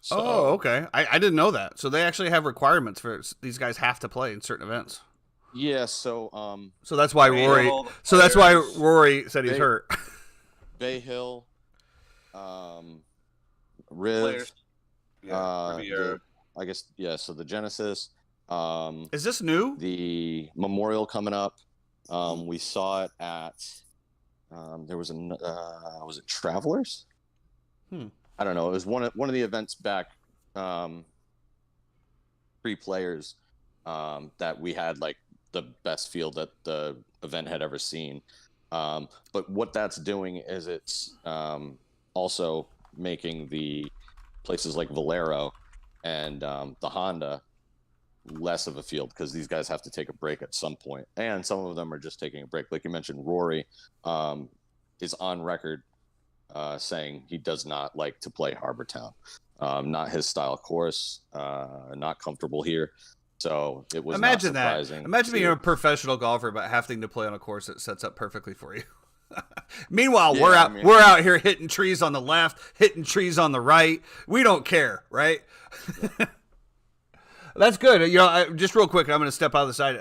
So, okay. I didn't know that. So they actually have requirements for these guys have to play in certain events. Yeah, so So that's why Bay Rory. Hill, the So that's why players, Rory said he's Bay, hurt. Bay Hill, um, the Riv, players. Yeah, Riviera. the I guess yeah. So the Genesis, um, Is this new? the Memorial coming up. We saw it at there was was it Travelers? I don't know. It was one of the events back pre-players that we had like the best field that the event had ever seen. But what that's doing is it's also making the places like Valero and the Honda less of a field because these guys have to take a break at some point, and some of them are just taking a break. Like you mentioned, Rory is on record saying he does not like to play Harbor Town. Not his style course, not comfortable here. So it was Imagine not surprising. that. Imagine being a professional golfer but having to play on a course that sets up perfectly for you. Meanwhile, Yeah, we're out here hitting trees on the left, hitting trees on the right. We don't care, right? Yeah. That's good. Just real quick, I'm going to step out of the side.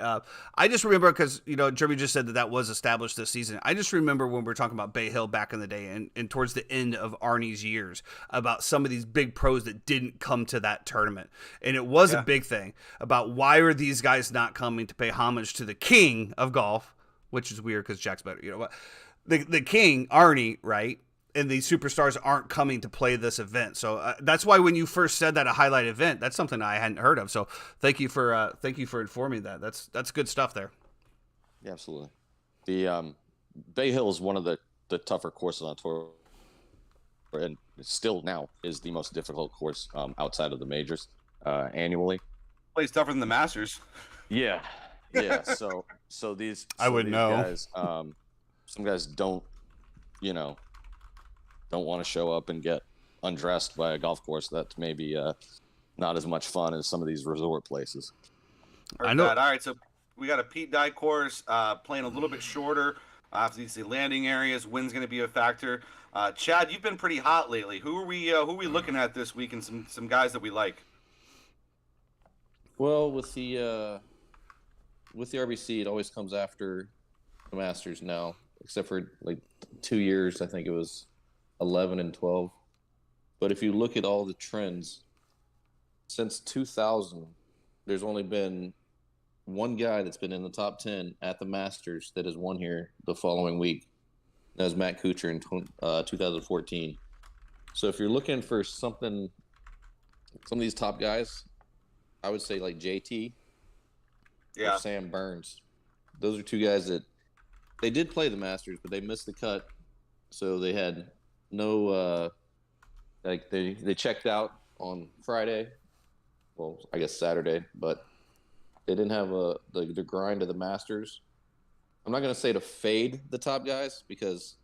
I just remember because, Jeremy just said that was established this season. I just remember when we were talking about Bay Hill back in the day and towards the end of Arnie's years about some of these big pros that didn't come to that tournament. And it was a big thing about why are these guys not coming to pay homage to the king of golf, which is weird because Jack's better. The king, Arnie, right? And these superstars aren't coming to play this event. So that's why when you first said that a highlight event, that's something I hadn't heard of. So thank you for informing that. That's good stuff there. Yeah, absolutely. The Bay Hill is one of the tougher courses on tour, and still now is the most difficult course outside of the majors annually. Plays tougher than the Masters. Yeah. So these I would know. Guys, some guys don't want to show up and get undressed by a golf course that's maybe not as much fun as some of these resort places. I know. All right, so we got a Pete Dye course playing a little bit shorter. Obviously, landing areas, wind's going to be a factor. Chad, you've been pretty hot lately. Who are we looking at this week, and some guys that we like? Well, with the RBC, it always comes after the Masters now, except for like 2 years. I think it was 11 and 12. But if you look at all the trends since 2000, there's only been one guy that's been in the top 10 at the Masters that has won here the following week. That was Matt Kuchar in 2014. So if you're looking for something, some of these top guys, I would say like JT or Sam Burns. Those are two guys that they did play the Masters, but they missed the cut. So they had no they checked out on Friday, well, I guess Saturday, but they didn't have the grind of the Masters. I'm not going to say to fade the top guys because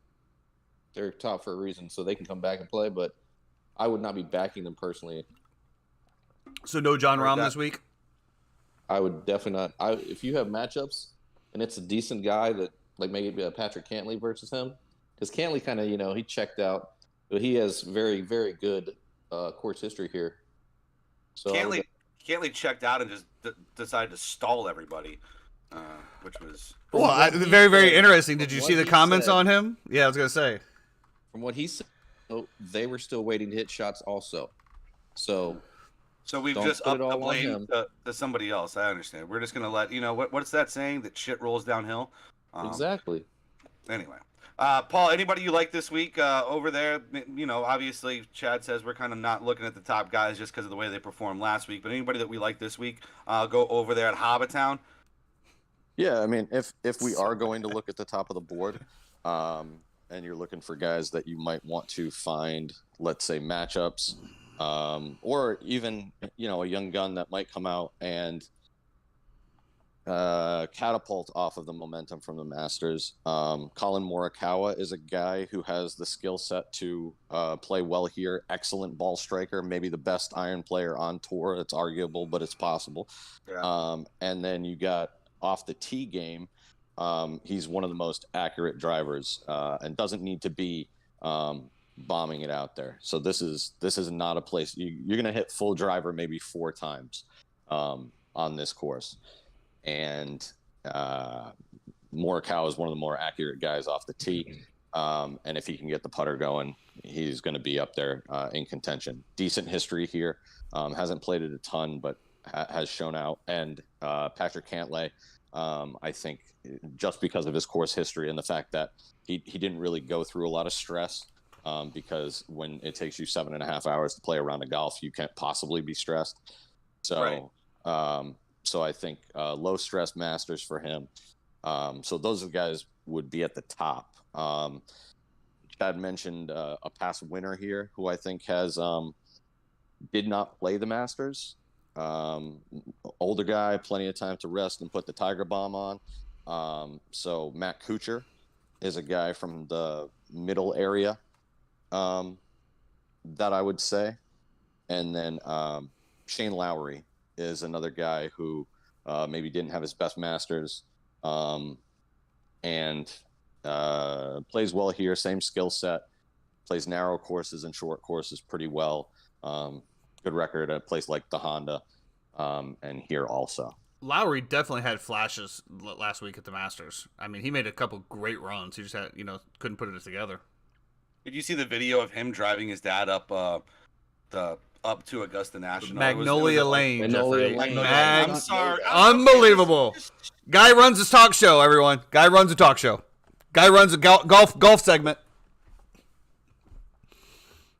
they're top for a reason, so they can come back and play, but I would not be backing them personally. So no John Rahm this week? I would definitely not. If you have matchups and it's a decent guy that, like maybe Patrick Cantlay versus him, because Cantlay kind of, he checked out, but he has very, very good course history here. So Cantlay checked out and just decided to stall everybody, which was very, very interesting. Did you see the comments on him? Yeah, I was gonna say. From what he said, they were still waiting to hit shots also. So we've just upped the blame to somebody else. I understand. We're just gonna let what's that saying, that shit rolls downhill. Exactly. Anyway. Paul, anybody you like this week over there? Obviously, Chad says we're kind of not looking at the top guys just because of the way they performed last week. But anybody that we like this week, go over there at Hobbitown. Yeah, I mean, if we are going to look at the top of the board, and you're looking for guys that you might want to find, let's say, matchups, or even a young gun that might come out and catapult off of the momentum from the Masters. Colin Morikawa is a guy who has the skill set to play well here. Excellent ball striker, maybe the best iron player on tour. It's arguable, but it's possible. Yeah. And then you got off the tee game. He's one of the most accurate drivers and doesn't need to be bombing it out there. So this is not a place you're going to hit full driver maybe 4 times on this course. And Morikawa is one of the more accurate guys off the tee. And if he can get the putter going, he's going to be up there in contention. Decent history here. Hasn't played it a ton, but has shown out. And Patrick Cantlay, I think just because of his course history and the fact that he didn't really go through a lot of stress, because when it takes you 7.5 hours to play a round of golf, you can't possibly be stressed. So, so I think low stress Masters for him. So those guys would be at the top. Chad mentioned a past winner here who I think has did not play the Masters. Older guy, plenty of time to rest and put the Tiger Bomb on. So Matt Kuchar is a guy from the middle area that I would say. And then Shane Lowry is another guy who maybe didn't have his best Masters and plays well here, same skill set, plays narrow courses and short courses pretty well. Good record at a place like the Honda, and here also. Lowry definitely had flashes last week at the Masters. I mean, he made a couple great runs. He just had, couldn't put it together. Did you see the video of him driving his dad up to Augusta National? Magnolia Lane, Magnolia Jeffrey. Lane. I'm sorry. Unbelievable. Guy runs his talk show, everyone. Guy runs a talk show. Guy runs a golf segment.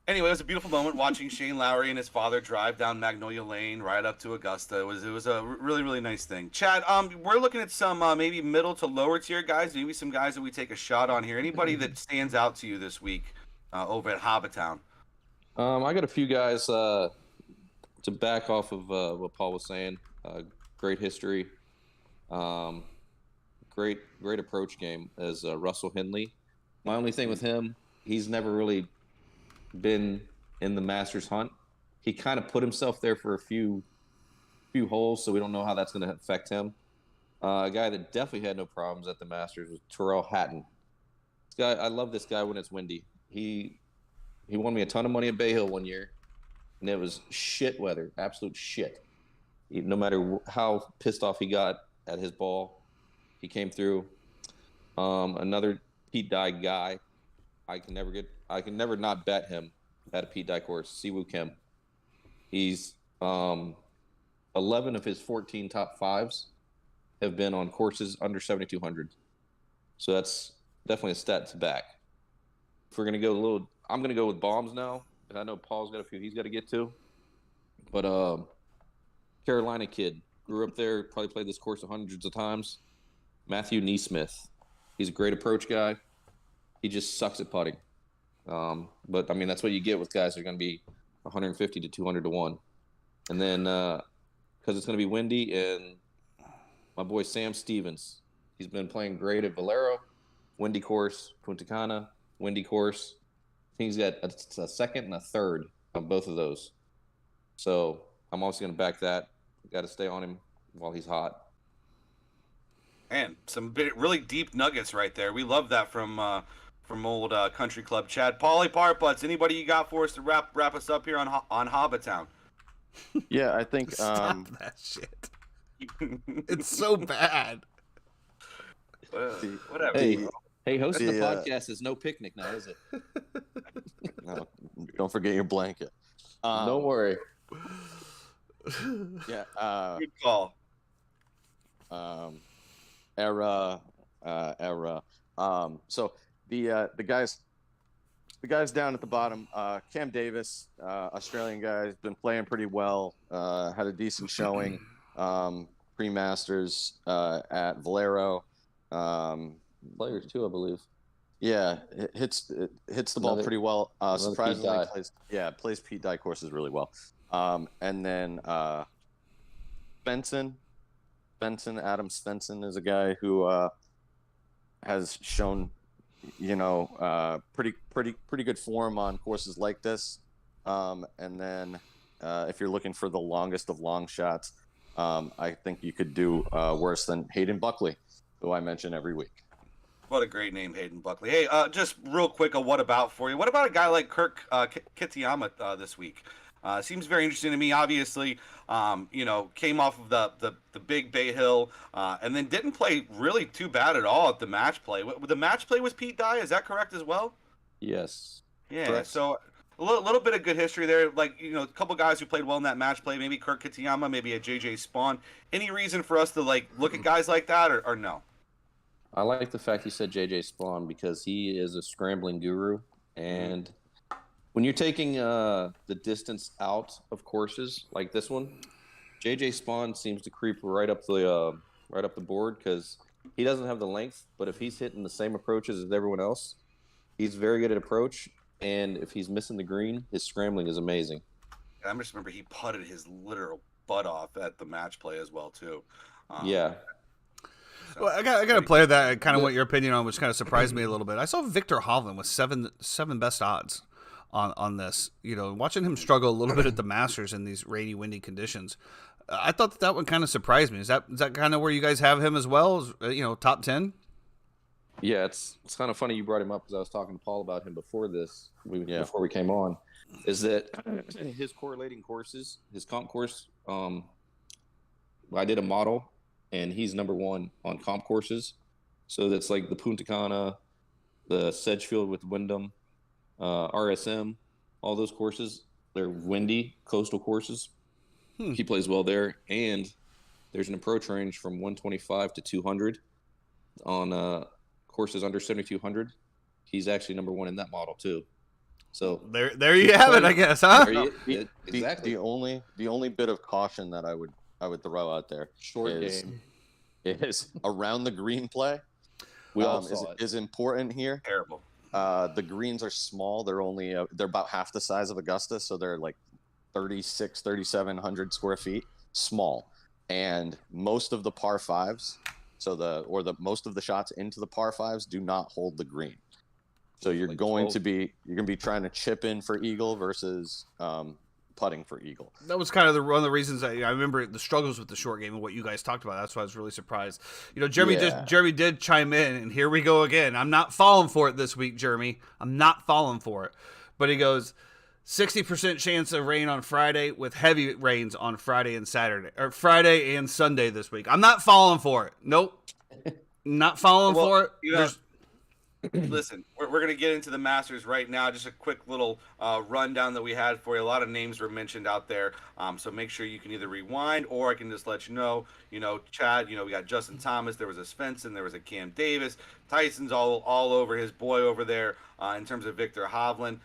Anyway, it was a beautiful moment watching Shane Lowry and his father drive down Magnolia Lane right up to Augusta. It was a really, really nice thing. Chad, we're looking at some maybe middle to lower tier guys, maybe some guys that we take a shot on here. Anybody that stands out to you this week over at Hobbitown? I got a few guys to back off of what Paul was saying. Great history, great approach game as Russell Henley. My only thing with him, he's never really been in the Masters hunt. He kind of put himself there for a few holes, so we don't know how that's going to affect him. A guy that definitely had no problems at the Masters was Terrell Hatton. This guy, I love this guy when it's windy. He won me a ton of money at Bay Hill one year, and it was shit weather, absolute shit. No matter how pissed off he got at his ball, he came through. Another Pete Dye guy, I can never not bet him at a Pete Dye course. Siwoo Kim. He's 11 of his 14 top fives have been on courses under 7,200. So that's definitely a stat to back. If we're gonna go I'm gonna go with bombs now. I know Paul's got a few he's got to get to, but Carolina kid, grew up there, probably played this course hundreds of times. Matthew Neesmith. He's a great approach guy. He just sucks at putting. But I mean, that's what you get with guys that are going to be 150 to 200 to 1. And then, because it's going to be windy, and my boy Sam Stevens, he's been playing great at Valero, windy course, Punta Cana, windy course. I think he's got a second and a third on both of those. So I'm also going to back that. Got to stay on him while he's hot. Man, some really deep nuggets right there. We love that from old Country Club Chad. Paulie Parputz, anybody you got for us to wrap us up here on Hobbitown? Yeah, I think Stop that shit. It's so bad. Whatever. Hey, hosting a podcast is no picnic now, is it? No, don't forget your blanket. Don't worry. Yeah. Good call. Era. So the guys down at the bottom, Cam Davis, Australian guy, has been playing pretty well. Had a decent showing pre-Masters at Valero. Players too, I believe. Yeah, it hits the ball pretty well. Surprisingly, plays Pete Dye courses really well. And then Adam Svensson is a guy who has shown, pretty good form on courses like this. And then if you're looking for the longest of long shots, I think you could do worse than Hayden Buckley, who I mention every week. What a great name, Hayden Buckley. Hey, just real quick, what about for you? What about a guy like Kirk Kitayama this week? Seems very interesting to me. Obviously, came off of the big Bay Hill, and then didn't play really too bad at all at the match play. The match play was Pete Dye. Is that correct as well? Yes. Yeah. Correct. So a little bit of good history there. Like, a couple guys who played well in that match play. Maybe Kirk Kitayama, maybe a JJ Spawn. Any reason for us to look at guys like that, or no? I like the fact you said JJ Spawn because he is a scrambling guru, and when you're taking the distance out of courses like this one, JJ Spawn seems to creep right up the board because he doesn't have the length. But if he's hitting the same approaches as everyone else, he's very good at approach. And if he's missing the green, his scrambling is amazing. I just remember he putted his literal butt off at the match play as well too. Yeah. Well, I got a player that I kind of want your opinion on, which kind of surprised me a little bit. I saw Victor Hovland with seven best odds on this. Watching him struggle a little bit at the Masters in these rainy, windy conditions. I thought that one kind of surprised me. Is that kind of where you guys have him as well? Top 10? Yeah, it's kind of funny you brought him up because I was talking to Paul about him before this. Before we came on, is that his correlating courses, his comp course. I did a model, and he's number one on comp courses. So that's like the Punta Cana, the Sedgefield with Wyndham, RSM, all those courses. They're windy coastal courses. He plays well there, and there's an approach range from 125 to 200 on courses under 7,200. He's actually number one in that model too. So there you have it, I guess, huh? Exactly. The only bit of caution that I would throw out there is around the green play. We all saw it. Is important here. Terrible. The greens are small. They're about half the size of Augusta, so they're like 3,700 square feet. Small, and most of the par fives. So most of the shots into the par fives do not hold the green. So you're going to be trying to chip in for eagle versus putting for eagle. That was kind of one of the reasons I remember the struggles with the short game and what you guys talked about. That's why I was really surprised. Jeremy did chime in, and here we go again. I'm not falling for it this week, Jeremy. I'm not falling for it. But he goes, 60% chance of rain on Friday with heavy rains on Friday and Saturday, or Friday and Sunday this week. I'm not falling for it. Nope. Not falling for it. Listen, we're going to get into the Masters right now. Just a quick little rundown that we had for you. A lot of names were mentioned out there, so make sure you can either rewind or I can just let you know. Chad, we got Justin Thomas. There was a Svensson. There was a Cam Davis. Tyson's all over his boy over there in terms of Victor Hovland.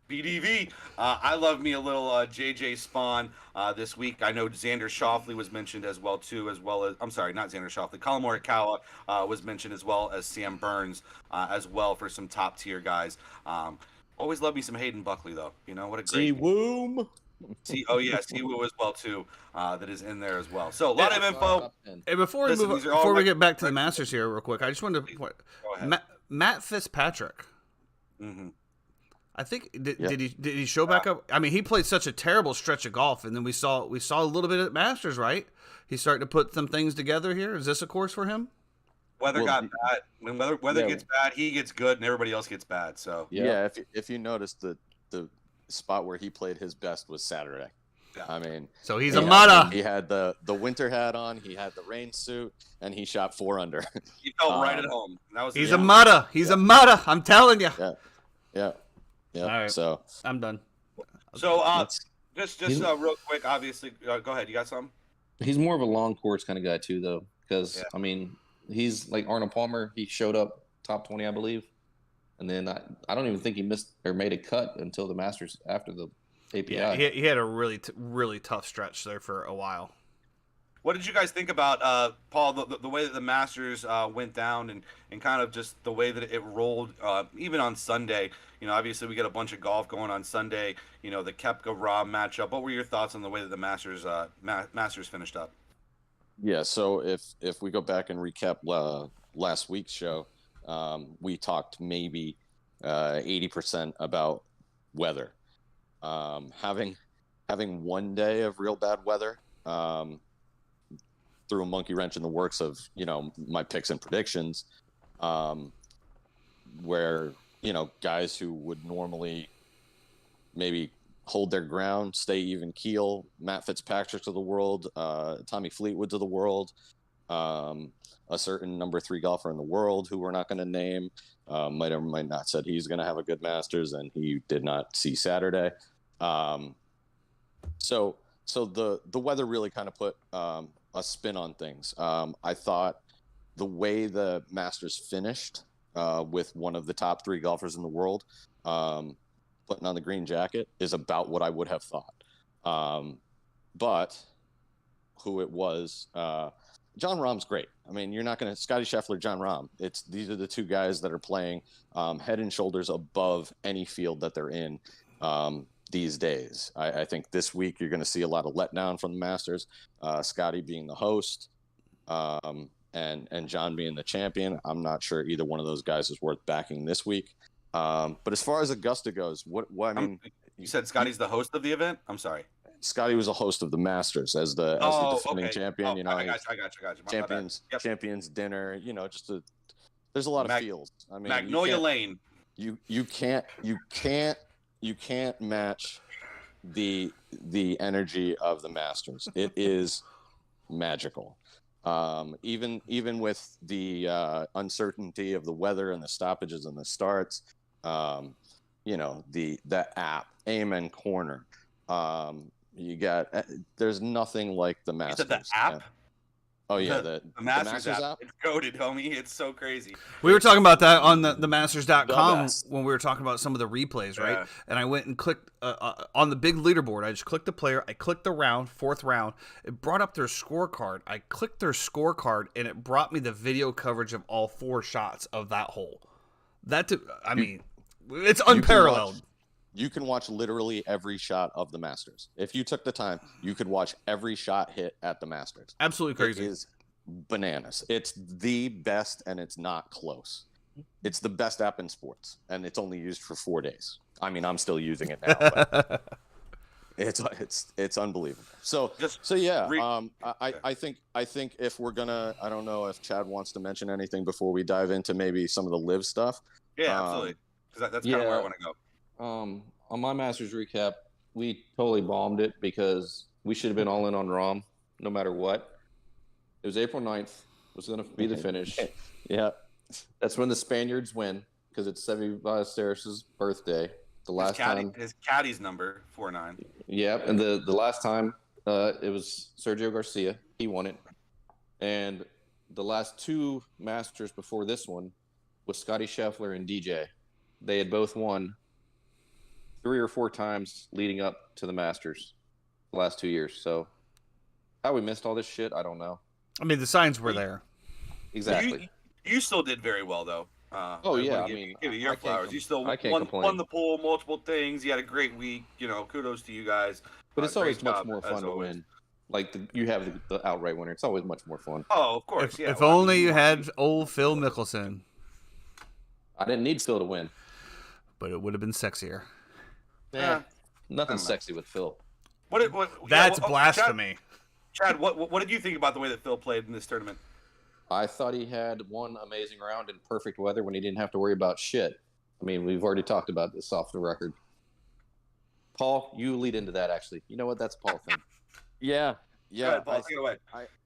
BDV. I love me a little JJ Spawn this week. I know Xander Schauffele was mentioned as well as I'm sorry, not Xander Schauffele. Colin Morikawa was mentioned as well as Sam Burns as well for some top tier guys. Always love me some Hayden Buckley though. What a great T-Woom. Siwoo as well too. That is in there as well. So a lot of info. Hey, before we get back to the Masters here real quick, I just wanted to point Matt Fitzpatrick. Mm-hmm. I think did he show back up? I mean, he played such a terrible stretch of golf, and then we saw a little bit at Masters, right? He's starting to put some things together here. Is this a course for him? Weather got bad. When weather gets bad, he gets good, and everybody else gets bad. So if you notice the spot where he played his best was Saturday. Yeah. I mean, so he's a mutta. He had the winter hat on, he had the rain suit, and he shot 4 under. He felt right at home. He's a mutta. He's a mutta. I'm telling you. Yeah. All right. So I'm done. So just real quick, obviously, go ahead. You got something? He's more of a long course kind of guy too, though, because I mean, he's like Arnold Palmer. He showed up top 20, I believe, and then I don't even think he missed or made a cut until the Masters after the API. Yeah, he had a really tough stretch there for a while. What did you guys think about, Paul, the way that the Masters went down and kind of just the way that it rolled, even on Sunday? Obviously we get a bunch of golf going on Sunday, the Koepka-Rahm matchup. What were your thoughts on the way that the Masters finished up? Yeah, so if we go back and recap last week's show, we talked maybe 80% about weather. Having one day of real bad weather threw a monkey wrench in the works of my picks and predictions, where guys who would normally maybe hold their ground, stay even keel. Matt Fitzpatrick of the world, Tommy Fleetwood of the world, a certain number 3 golfer in the world who we're not going to name, might or might not said he's going to have a good Masters, and he did not see Saturday. So the weather really kind of put a spin on things. I thought the way the Masters finished with one of the top 3 golfers in the world putting on the green jacket is about what I would have thought. But who it was, John Rahm's great. I mean, you're not going to Scotty Scheffler, John Rahm. These are the 2 guys that are playing head and shoulders above any field that they're in these days. I think this week you're going to see a lot of letdown from the Masters. Scotty being the host, and John being the champion. I'm not sure either one of those guys is worth backing this week. But as far as Augusta goes, what I mean, you said Scotty's the host of the event. I'm sorry. Scotty was a host of the Masters as the defending champion. I got you. Champions dinner. There's a lot of fields. I mean, Magnolia Lane. You can't match the energy of the Masters. It is magical. Even with the uncertainty of the weather and the stoppages and the starts, the app, Amen Corner. There's nothing like the Masters. You said the app? Yeah. Oh yeah, the Masters app. It's coded, homie. It's so crazy. We were talking about that on the Masters.com when we were talking about some of the replays, right? Yeah. And I went and clicked on the big leaderboard. I just clicked the player. I clicked the round, 4th round. It brought up their scorecard. I clicked their scorecard, and it brought me the video coverage of all 4 shots of that hole. It's unparalleled. You can watch literally every shot of the Masters. If you took the time, you could watch every shot hit at the Masters. Absolutely crazy. It is bananas. It's the best, and it's not close. It's the best app in sports, and it's only used for 4 days. I mean, I'm still using it now, but it's unbelievable. I think if we're gonna, I don't know if Chad wants to mention anything before we dive into maybe some of the live stuff. Yeah, absolutely. Because that's kind of where I want to go. On my Masters recap, we totally bombed it because we should have been all in on Rahm no matter what. It was April 9th. Was going to be the finish. Yeah. That's when the Spaniards win because it's Seve Ballesteros' birthday. The last time. His caddy's number, 49. Yeah, and the last time it was Sergio Garcia. He won it. And the last 2 Masters before this one was Scotty Scheffler and DJ. They had both won 3 or 4 times leading up to the Masters the last 2 years. So how we missed all this shit, I don't know. I mean, the signs were there. Exactly. You still did very well, though. Give you your flowers. You still won the pool, multiple things. You had a great week. Kudos to you guys. But it's always much more fun to win. Like you have the outright winner. It's always much more fun. Oh, of course. If only you had old Phil Mickelson. I didn't need Phil to win. But it would have been sexier. Yeah, nothing sexy with Phil. That's blasphemy. Chad, what did you think about the way that Phil played in this tournament? I thought he had one amazing round in perfect weather when he didn't have to worry about shit. I mean, we've already talked about this off the record. Paul, you lead into that, actually. You know what? That's a Paul thing. Yeah. Go ahead, Paul, take it away.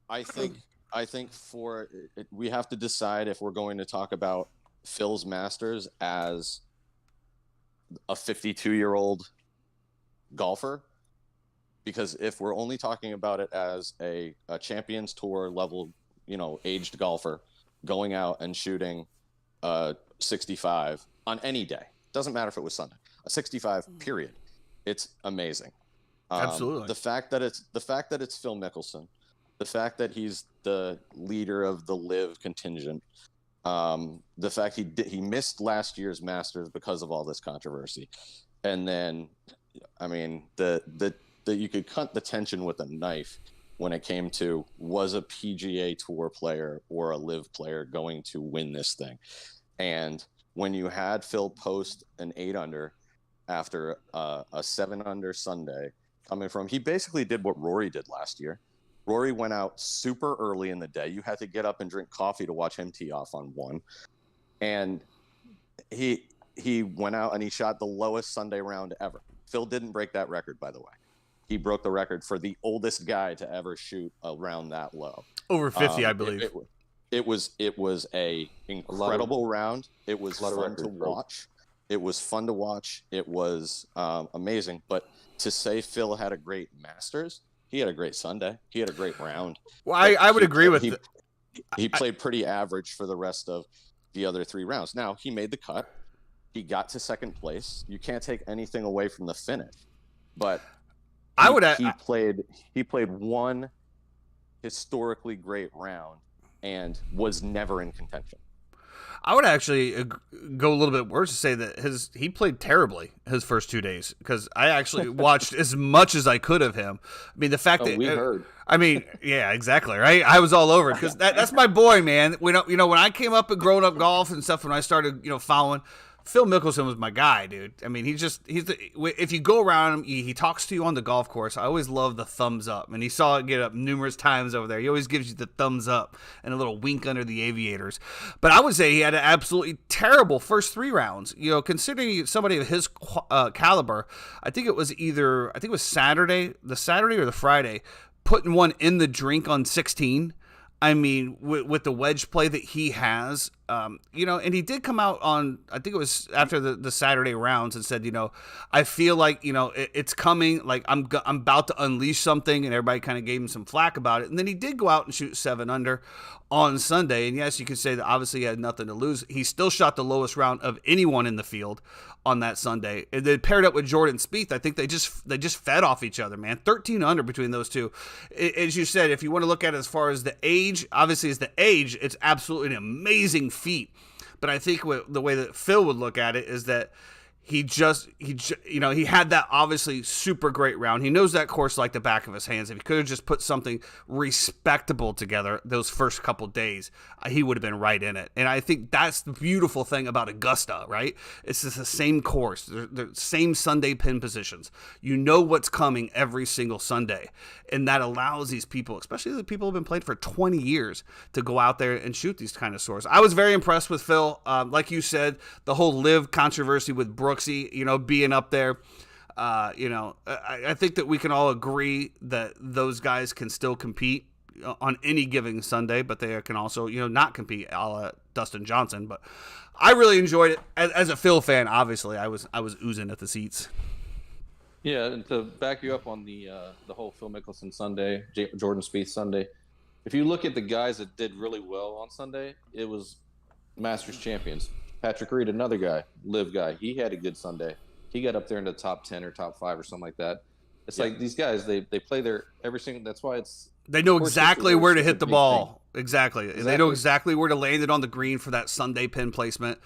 I think we have to decide if we're going to talk about Phil's Masters as a 52-year-old golfer, because if we're only talking about it as a Champions Tour level, aged golfer going out and shooting 65 on any day, doesn't matter if it was Sunday, a 65 period, it's amazing. Absolutely. The fact that it's Phil Mickelson, the fact that he's the leader of the live contingent, the fact he missed last year's Masters because of all this controversy, and then, I mean, the you could cut the tension with a knife when it came to, was a PGA Tour player or a live player going to win this thing? And when you had Phil post an 8 under after a 7 under Sunday coming from, he basically did what Rory did last year. Rory went out super early in the day. You had to get up and drink coffee to watch him tee off on 1. And he went out and he shot the lowest Sunday round ever, Phil didn't break that record, by the way. He broke the record for the oldest guy to ever shoot a round that low. Over 50, I believe. It was a incredible round. It was fun to watch. It was fun to watch. It was amazing. But to say Phil had a great Masters, he had a great Sunday. He had a great round. Well, I would agree with that. He played pretty average for the rest of the other 3 rounds. Now, he made the cut. He got to second place. You can't take anything away from the finish. But he played one historically great round and was never in contention. I would actually go a little bit worse to say that he played terribly his first 2 days, because I actually watched as much as I could of him. I mean, the fact that we heard. I mean, yeah, exactly, right? I was all over it because that's my boy, man. When I came up and growing up golf and stuff, when I started, following, Phil Mickelson was my guy, dude. I mean, if you go around him, he talks to you on the golf course. I always love the thumbs up, and he saw it get up numerous times over there. He always gives you the thumbs up and a little wink under the aviators. But I would say he had an absolutely terrible first 3 rounds. Considering somebody of his caliber, I think it was Saturday or the Friday, putting one in the drink on 16. I mean, with the wedge play that he has, and he did come out on, I think it was after the Saturday rounds, and said, I feel like, it's coming, like I'm about to unleash something, and everybody kind of gave him some flack about it. And then he did go out and shoot 7 under on Sunday. And yes, you could say that obviously he had nothing to lose. He still shot the lowest round of anyone in the field on that Sunday. And they paired up with Jordan Spieth. I think they just fed off each other, man. 13 under between those two. As you said, if you want to look at it as far as the age, obviously as the age, it's absolutely an amazing feat. But I think the way that Phil would look at it is that he had that obviously super great round. He knows that course like the back of his hands. If he could have just put something respectable together those first couple days, he would have been right in it. And I think that's the beautiful thing about Augusta, right? It's just the same course, the same Sunday pin positions. You know what's coming every single Sunday. And that allows these people, especially the people who have been playing for 20 years, to go out there and shoot these kind of scores. I was very impressed with Phil. Like you said, the whole live controversy with Brooksy, being up there. I think that we can all agree that those guys can still compete on any given Sunday, but they can also, not compete a la Dustin Johnson. But I really enjoyed it. As a Phil fan, obviously, I was oozing at the seats. Yeah, and to back you up on the whole Phil Mickelson Sunday, Jordan Spieth Sunday, if you look at the guys that did really well on Sunday, it was Masters champions. Patrick Reed, another guy, live guy, he had a good Sunday. He got up there in the top 10 or top 5 or something like that. It's like these guys, they play their every single. That's why they know exactly where to hit the ball. Exactly. They know exactly where to land it on the green for that Sunday pin placement.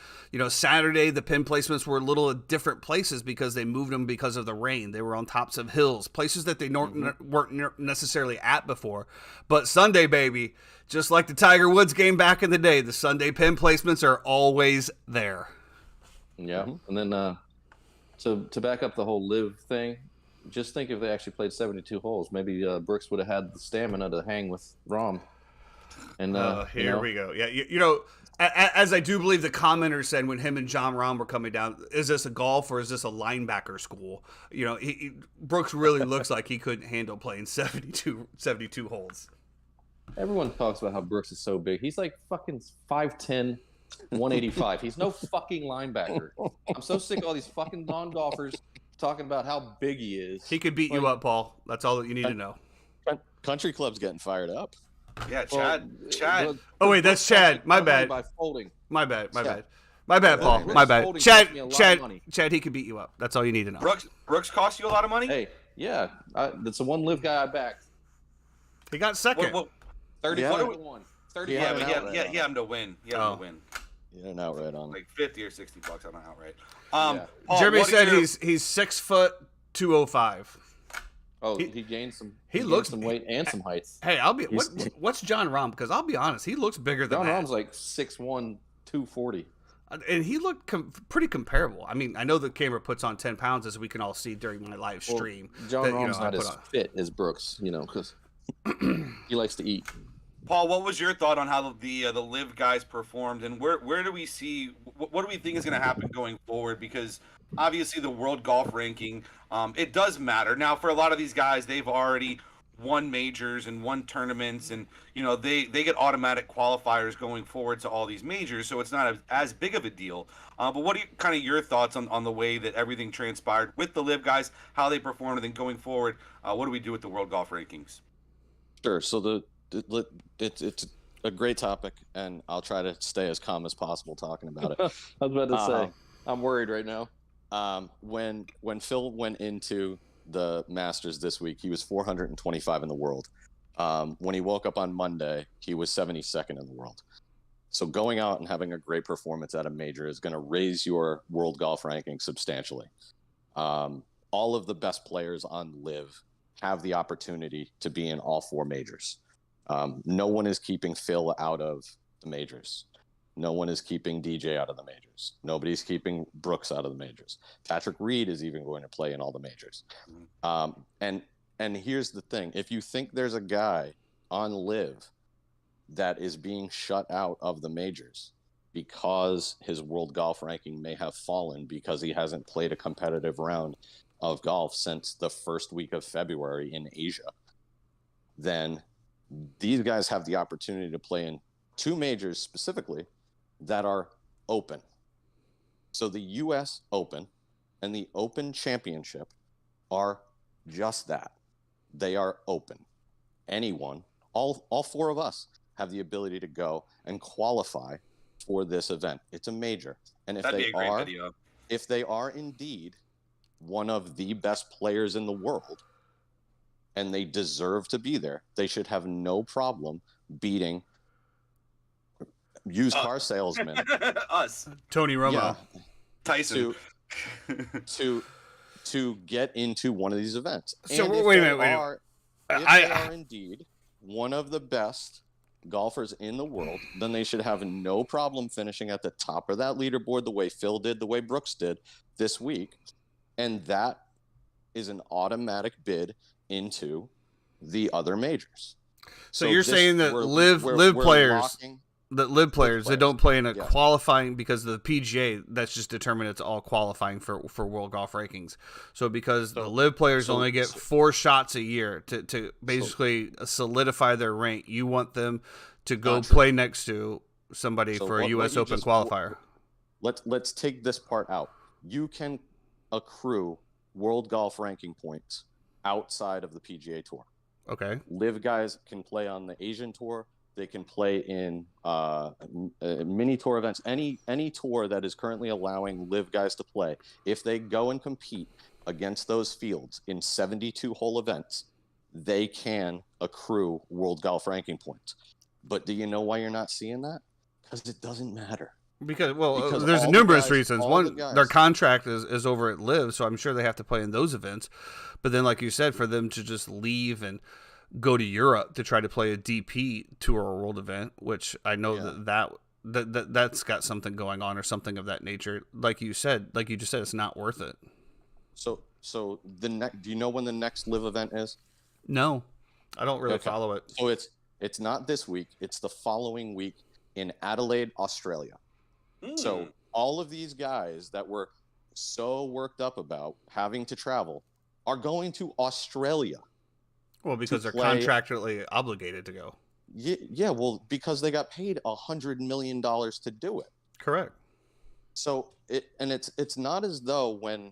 Saturday, the pin placements were a little at different places because they moved them because of the rain. They were on tops of hills, places that they weren't necessarily at before. But Sunday, baby, just like the Tiger Woods game back in the day, the Sunday pin placements are always there. Yeah. And then to back up the whole live thing, just think if they actually played 72 holes, maybe Brooks would have had the stamina to hang with Rahm. And here we go. Yeah, as I do believe the commenter said when him and John Rahm were coming down, is this a golf or is this a linebacker school? Brooks really looks like he couldn't handle playing 72 holes. Everyone talks about how Brooks is so big. He's like fucking 5'10", 185. He's no fucking linebacker. I'm so sick of all these fucking non-golfers talking about how big he is. He could beat you up, Paul. That's all that you need to know. Country Club's getting fired up. Yeah, Chad. Oh wait, that's Chad. My bad. By folding. My bad, Paul. My bad. Chad. He could beat you up. That's all you need to know. Brooks cost you a lot of money. Hey, yeah, that's the one live guy I backed. He got second. 30-1. 30. Yeah, but he had him to win. He had him to win. You had an outright on like $50 or $60 on an outright. Yeah. Jeremy said he's 6 foot 205. Oh, he gained some. He looks some weight and some height. Hey, what's John Rahm? Because I'll be honest, he looks bigger than John that. Rahm's like 6'1", 240. And he looked pretty comparable. I mean, I know the camera puts on 10 pounds, as we can all see during my live stream. John Rahm's not as fit as Brooks, because he likes to eat. Paul, what was your thought on how the live guys performed, and where do we see what do we think is going to happen going forward? Because obviously the world golf ranking, it does matter now for a lot of these guys. They've already won majors and won tournaments, and they get automatic qualifiers going forward to all these majors, so it's not as big of a deal. But what are kind of your thoughts on the way that everything transpired with the live guys, how they performed, and then going forward, what do we do with the world golf rankings? Sure. So it's a great topic, and I'll try to stay as calm as possible talking about it. I was about to say, I'm worried right now. When Phil went into the Masters this week, he was 425 in the world. When he woke up on Monday, he was 72nd in the world. So going out and having a great performance at a major is going to raise your world golf ranking substantially. All of the best players on LIV have the opportunity to be in all four majors. No one is keeping Phil out of the majors. No one is keeping DJ out of the majors. Nobody's keeping Brooks out of the majors. Patrick Reed is even going to play in all the majors. And here's the thing. If you think there's a guy on LIV that is being shut out of the majors because his world golf ranking may have fallen because he hasn't played a competitive round of golf since the first week of February in Asia, then these guys have the opportunity to play in two majors specifically that are open. So the US Open and the Open Championship are just that. They are open. Anyone, all four of us have the ability to go and qualify for this event. It's a major. And if That'd be a great video. If they are indeed one of the best players in the world and they deserve to be there, they should have no problem beating used car salesman us, Tony Romo, Tyson, to get into one of these events. So and wait a minute. If they are indeed one of the best golfers in the world, then they should have no problem finishing at the top of that leaderboard the way Phil did, the way Brooks did this week. And that is an automatic bid into the other majors. So you're saying that live players that don't play in a qualifying because of the PGA, that's just determined it's all qualifying for world golf rankings. So because the live players only get 4 shots a year to basically solidify their rank, you want them to go play next to somebody for a US Open qualifier. Let's take this part out. You can accrue world golf ranking points outside of the PGA Tour. Okay. Live guys can play on the Asian Tour. They can play in mini tour events, any tour that is currently allowing live guys to play. If they go and compete against those fields in 72-hole events, they can accrue world golf ranking points. But do you know why you're not seeing that? Because it doesn't matter. Because there's numerous reasons. One, their contract is over at LIV, so I'm sure they have to play in those events. But then, like you said, for them to just leave and go to Europe to try to play a DP Tour or World event, which I know that's got something going on or something of that nature. Like you just said, it's not worth it. So do you know when the next LIV event is? No, I don't really follow it. So it's not this week. It's the following week in Adelaide, Australia. So all of these guys that were so worked up about having to travel are going to Australia. Well, because they're contractually obligated to go. Yeah, well, because they got paid $100 million to do it. Correct. So it's not as though when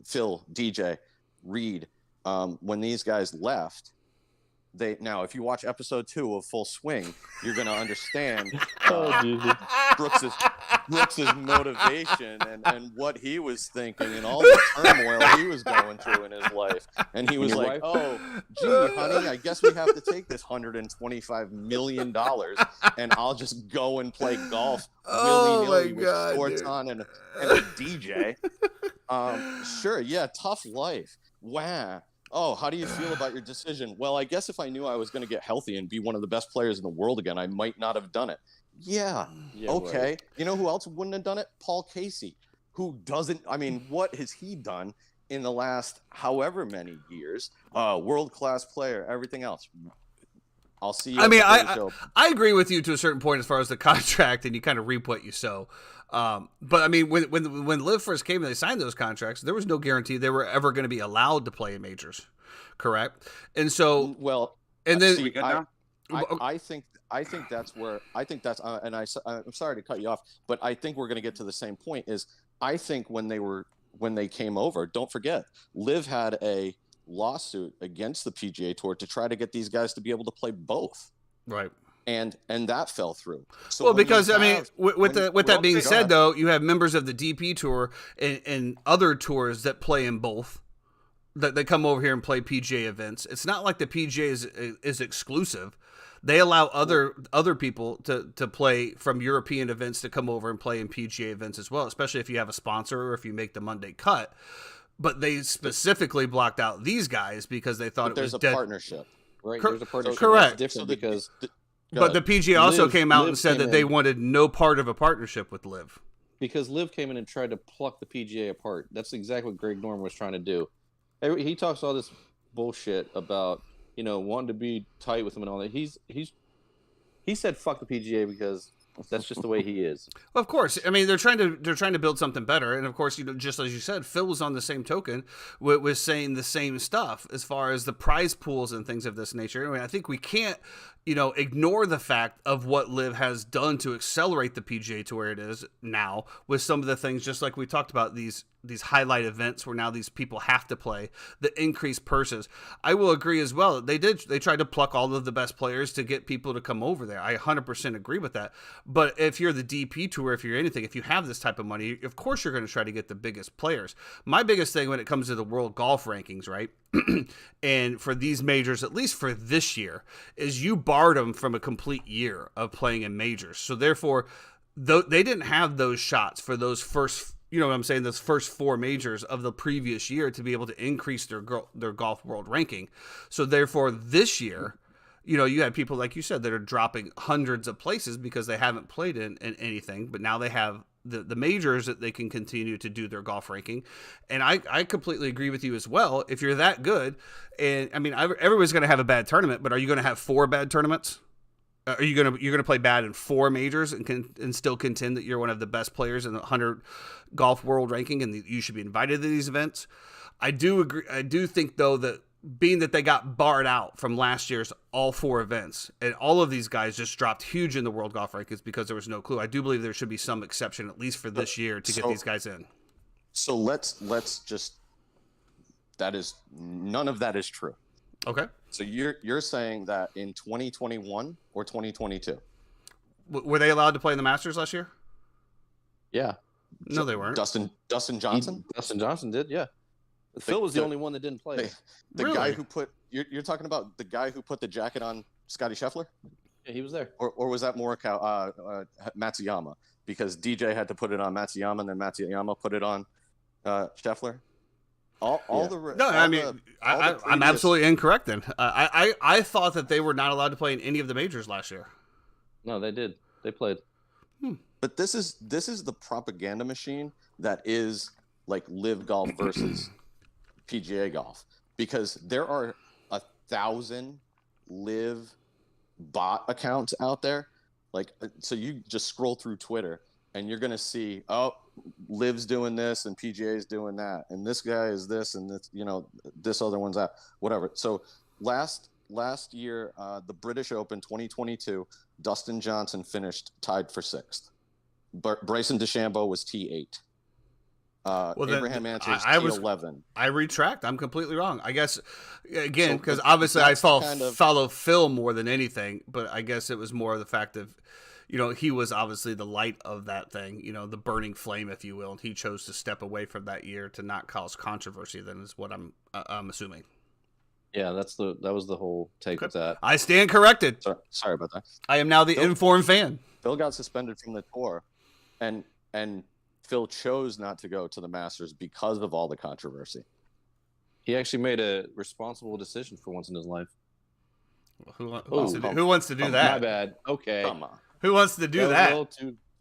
Phil, DJ, Reed, when these guys left, if you watch episode 2 of Full Swing, you're going to understand Brooks's motivation and what he was thinking and all the turmoil he was going through in his life. And he was like, "Oh, gee, honey, I guess we have to take this $125 million and I'll just go and play golf willy-nilly with shorts on and a DJ." Sure, yeah, tough life. Wow. Oh, how do you feel about your decision? Well, I guess if I knew I was going to get healthy and be one of the best players in the world again, I might not have done it. Yeah okay. Right. You know who else wouldn't have done it? Paul Casey, who doesn't, what has he done in the last however many years? World-class player, everything else. I'll see you. I at mean, the British I Open. I agree with you to a certain point as far as the contract, and you kind of reap what you sow. But I mean, when Liv first came and they signed those contracts, there was no guarantee they were ever going to be allowed to play in majors, correct? And so, Well, and then see, We good now? I think that's where I think that's and I'm sorry to cut you off, but I think we're going to get to the same point. Is I think when they came over, don't forget, Liv had a lawsuit against the PGA Tour to try to get these guys to be able to play both, right. and that fell through. So Well, when you because I mean, have- with when- that being go said, ahead. though, you have members of the DP tour and other tours that play in both. That they come over here and play PGA events. It's not like the PGA is exclusive. They allow other people to play from European events to come over and play in PGA events as well, especially if you have a sponsor or if you make the Monday cut. But they specifically blocked out these guys because they thought but it was there's a dead. partnership. Right? Cor- There's a partnership. correct. That's different because But the PGA also Liv- came out Liv and said came that they in. wanted no part of a partnership with Liv. Liv came in and tried to pluck the PGA apart. That's exactly what Greg Norman was trying to do. He talks all this bullshit about wanting to be tight with him and all that. He said fuck the PGA because that's just the way he is. Well, of course. I mean, they're trying to build something better, and of course, just as you said, Phil was on the same token, was saying the same stuff as far as the prize pools and things of this nature. I mean, I think we can't, ignore the fact of what Liv has done to accelerate the PGA to where it is now with some of the things, just like we talked about these highlight events where now these people have to play, the increased purses. I will agree as well. They tried to pluck all of the best players to get people to come over there. I 100% agree with that. But if you're the DP tour, if you're anything, if you have this type of money, of course you're going to try to get the biggest players. My biggest thing when it comes to the world golf rankings, right? And for these majors, at least for this year, is you barred them from a complete year of playing in majors. So therefore, they didn't have those shots for those first, those first 4 majors of the previous year to be able to increase their golf world ranking. So therefore, this year, you had people, like you said, that are dropping hundreds of places because they haven't played in anything, but now they have the majors that they can continue to do their golf ranking. And I completely agree with you as well. If you're that good, and I mean, everybody's going to have a bad tournament, but are you going to have 4 bad tournaments? Are you going to play bad in 4 majors and still contend that you're one of the best players in the 100 golf world ranking and that you should be invited to these events? I do agree. I do think though that being that they got barred out from last year's all 4 events, and all of these guys just dropped huge in the world golf rankings because there was no clue. I do believe there should be some exception, at least for this year, to get these guys in. So let's just. None of that is true. Okay. So you're saying that in 2021 or 2022? Were they allowed to play in the Masters last year? Yeah. No, they weren't. Dustin Johnson? Dustin Johnson did, yeah. Phil was the only one that didn't play. The Really? guy who put you're talking about the guy who put the jacket on Scotty Scheffler, Yeah, he was there. or was that Morikawa, Matsuyama? Because DJ had to put it on Matsuyama, and then Matsuyama put it on Scheffler. I'm absolutely incorrect then. I thought that they were not allowed to play in any of the majors last year. No, they did. They played. But this is the propaganda machine that is like Live Golf versus PGA Golf, because there are 1,000 Live bot accounts out there. Like, so you just scroll through Twitter and you're gonna see, oh, Liv's doing this and PGA's doing that, and this guy is this, and this, this other one's that, whatever. So last year, the British Open 2022, Dustin Johnson finished tied for 6th. Bryson DeChambeau was T8. Abraham Ancer's T11. I retract. I'm completely wrong. I guess, again, So, because but obviously I that's follow Phil more than anything, but I guess it was more of the fact of, he was obviously the light of that thing, the burning flame, if you will, and he chose to step away from that year to not cause controversy. Then is what I'm assuming. Yeah, that was the whole take with that. I stand corrected. Sorry about that. I am now the informed fan. Phil got suspended from the tour, and Phil chose not to go to the Masters because of all the controversy. He actually made a responsible decision for once in his life. Who wants to do that? My bad. Okay. Come on. Who wants to do that?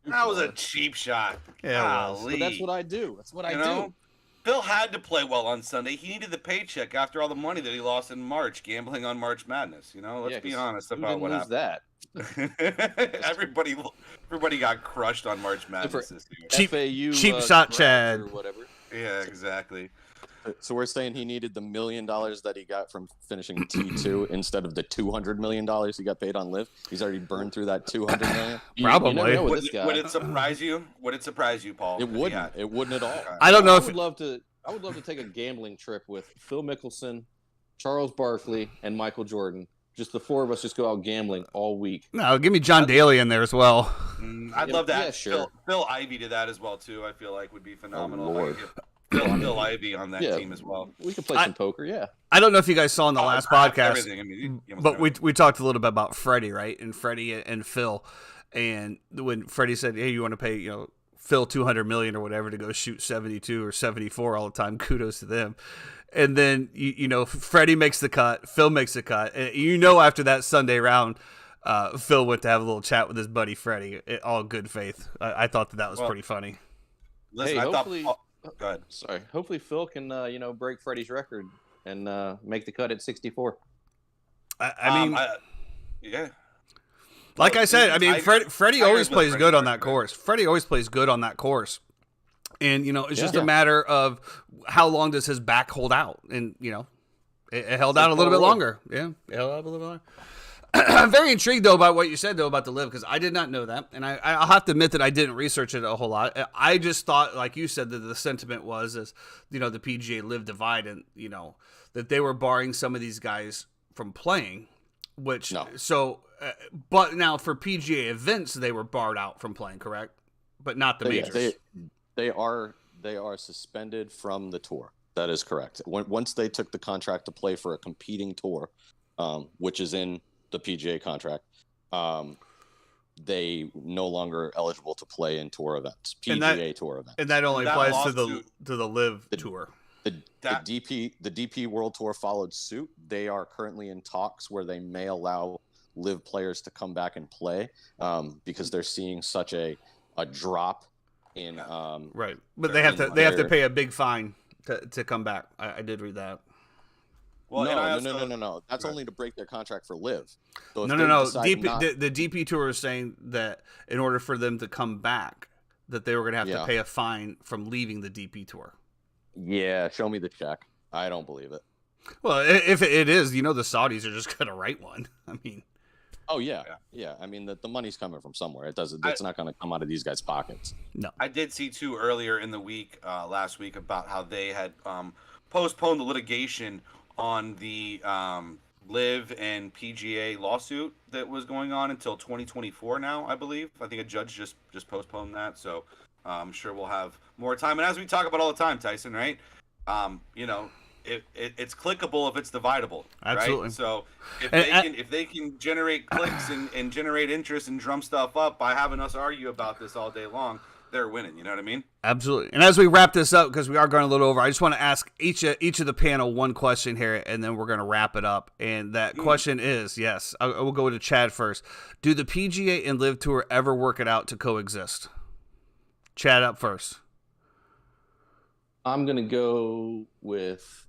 That was a cheap shot. Yeah, Golly. But that's what I do. That's what I do. Phil had to play well on Sunday. He needed the paycheck after all the money that he lost in March gambling on March Madness. Let's Yeah, be 'cause honest who about didn't what lose happened. that? Everybody got crushed on March Madness For this year. Cheap- FAU cheap shot, crowds Chad. or whatever. Yeah, exactly. So we're saying he needed the $1 million that he got from finishing T2 instead of the $200 million he got paid on Live. He's already burned through that $200 million. You Probably. never know with Would, this guy. would it surprise you? Would it surprise you, Paul? It if he wouldn't. had? It wouldn't at all. Okay. I don't know I if would love to. I would love to take a gambling trip with Phil Mickelson, Charles Barkley, and Michael Jordan. Just the four of us just go out gambling all week. no, give me John Daly in there as well. I'd love that. Yeah, sure. Phil Ivey to that as well too. I feel like would be phenomenal. Oh, Lord. If I could get Phil Ivey on that Yeah. team as well. We could play some poker, yeah. I don't know if you guys saw in the Oh, last draft, podcast, everything. I mean, you almost but we everything. we talked a little bit about Freddie, right? And Freddie and Phil, and when Freddie said, "Hey, you want to pay Phil $200 million or whatever to go shoot 72 or 74 all the time," kudos to them. And then Freddie makes the cut, Phil makes the cut, and after that Sunday round, Phil went to have a little chat with his buddy Freddie. All good faith. I thought that was pretty funny. Listen, Hey, I thought. hopefully- Go ahead. Sorry. Hopefully Phil can break Freddie's record and make the cut at 64. I mean, yeah. like I said, Freddie Tigers always with plays Freddie good on Mercury. that course. Freddie always plays good on that course. And, it's just a Yeah. matter of how long does his back hold out. And, it held like out a little bit Paul Roy. longer. Yeah, it held out a little longer. I'm very intrigued, though, about what you said, though, about the Live, because I did not know that. And I'll have to admit that I didn't research it a whole lot. I just thought, like you said, that the sentiment was, the PGA Live divide and, that they were barring some of these guys from playing, which, No. so, but now for PGA events, they were barred out from playing, correct? But not the majors. They are suspended from the tour. That is correct. Once they took the contract to play for a competing tour, which is in the PGA contract, they no longer eligible to play in tour events, PGA tour events. And that only That applies to lawsuit- the Live tour. The That- DP World Tour followed suit. They are currently in talks where they may allow Live players to come back and play because they're seeing such a drop in Right, but they have to they're- pay a big fine to come back. I did read that. Well, and I also- no. That's only to break their contract for Live. So if No. they decide DP, not- the DP tour is saying that in order for them to come back, that they were going to have to Yeah. pay a fine from leaving the DP tour. Yeah, show me the check. I don't believe it. Well, if it is, the Saudis are just going to write one. I mean, Oh yeah. I mean, the money's coming from somewhere. It's not going to come out of these guys' pockets. no. I did see too earlier in the week, last week, about how they had postponed the litigation on the Live and PGA lawsuit that was going on until 2024 now, I believe. I think a judge just postponed that, so I'm sure we'll have more time. And as we talk about all the time, Tyson, right? It's clickable if it's dividable, Absolutely. right? So And if they can generate clicks and generate interest and drum stuff up by having us argue about this all day long, they're winning. You know what I mean? Absolutely. And as we wrap this up, because we are going a little over, I just want to ask each of the panel one question here, and then we're going to wrap it up. And that question is, yes, I will go to Chad first. Do the PGA and Live Tour ever work it out to coexist? Chad up first. I'm going to go with,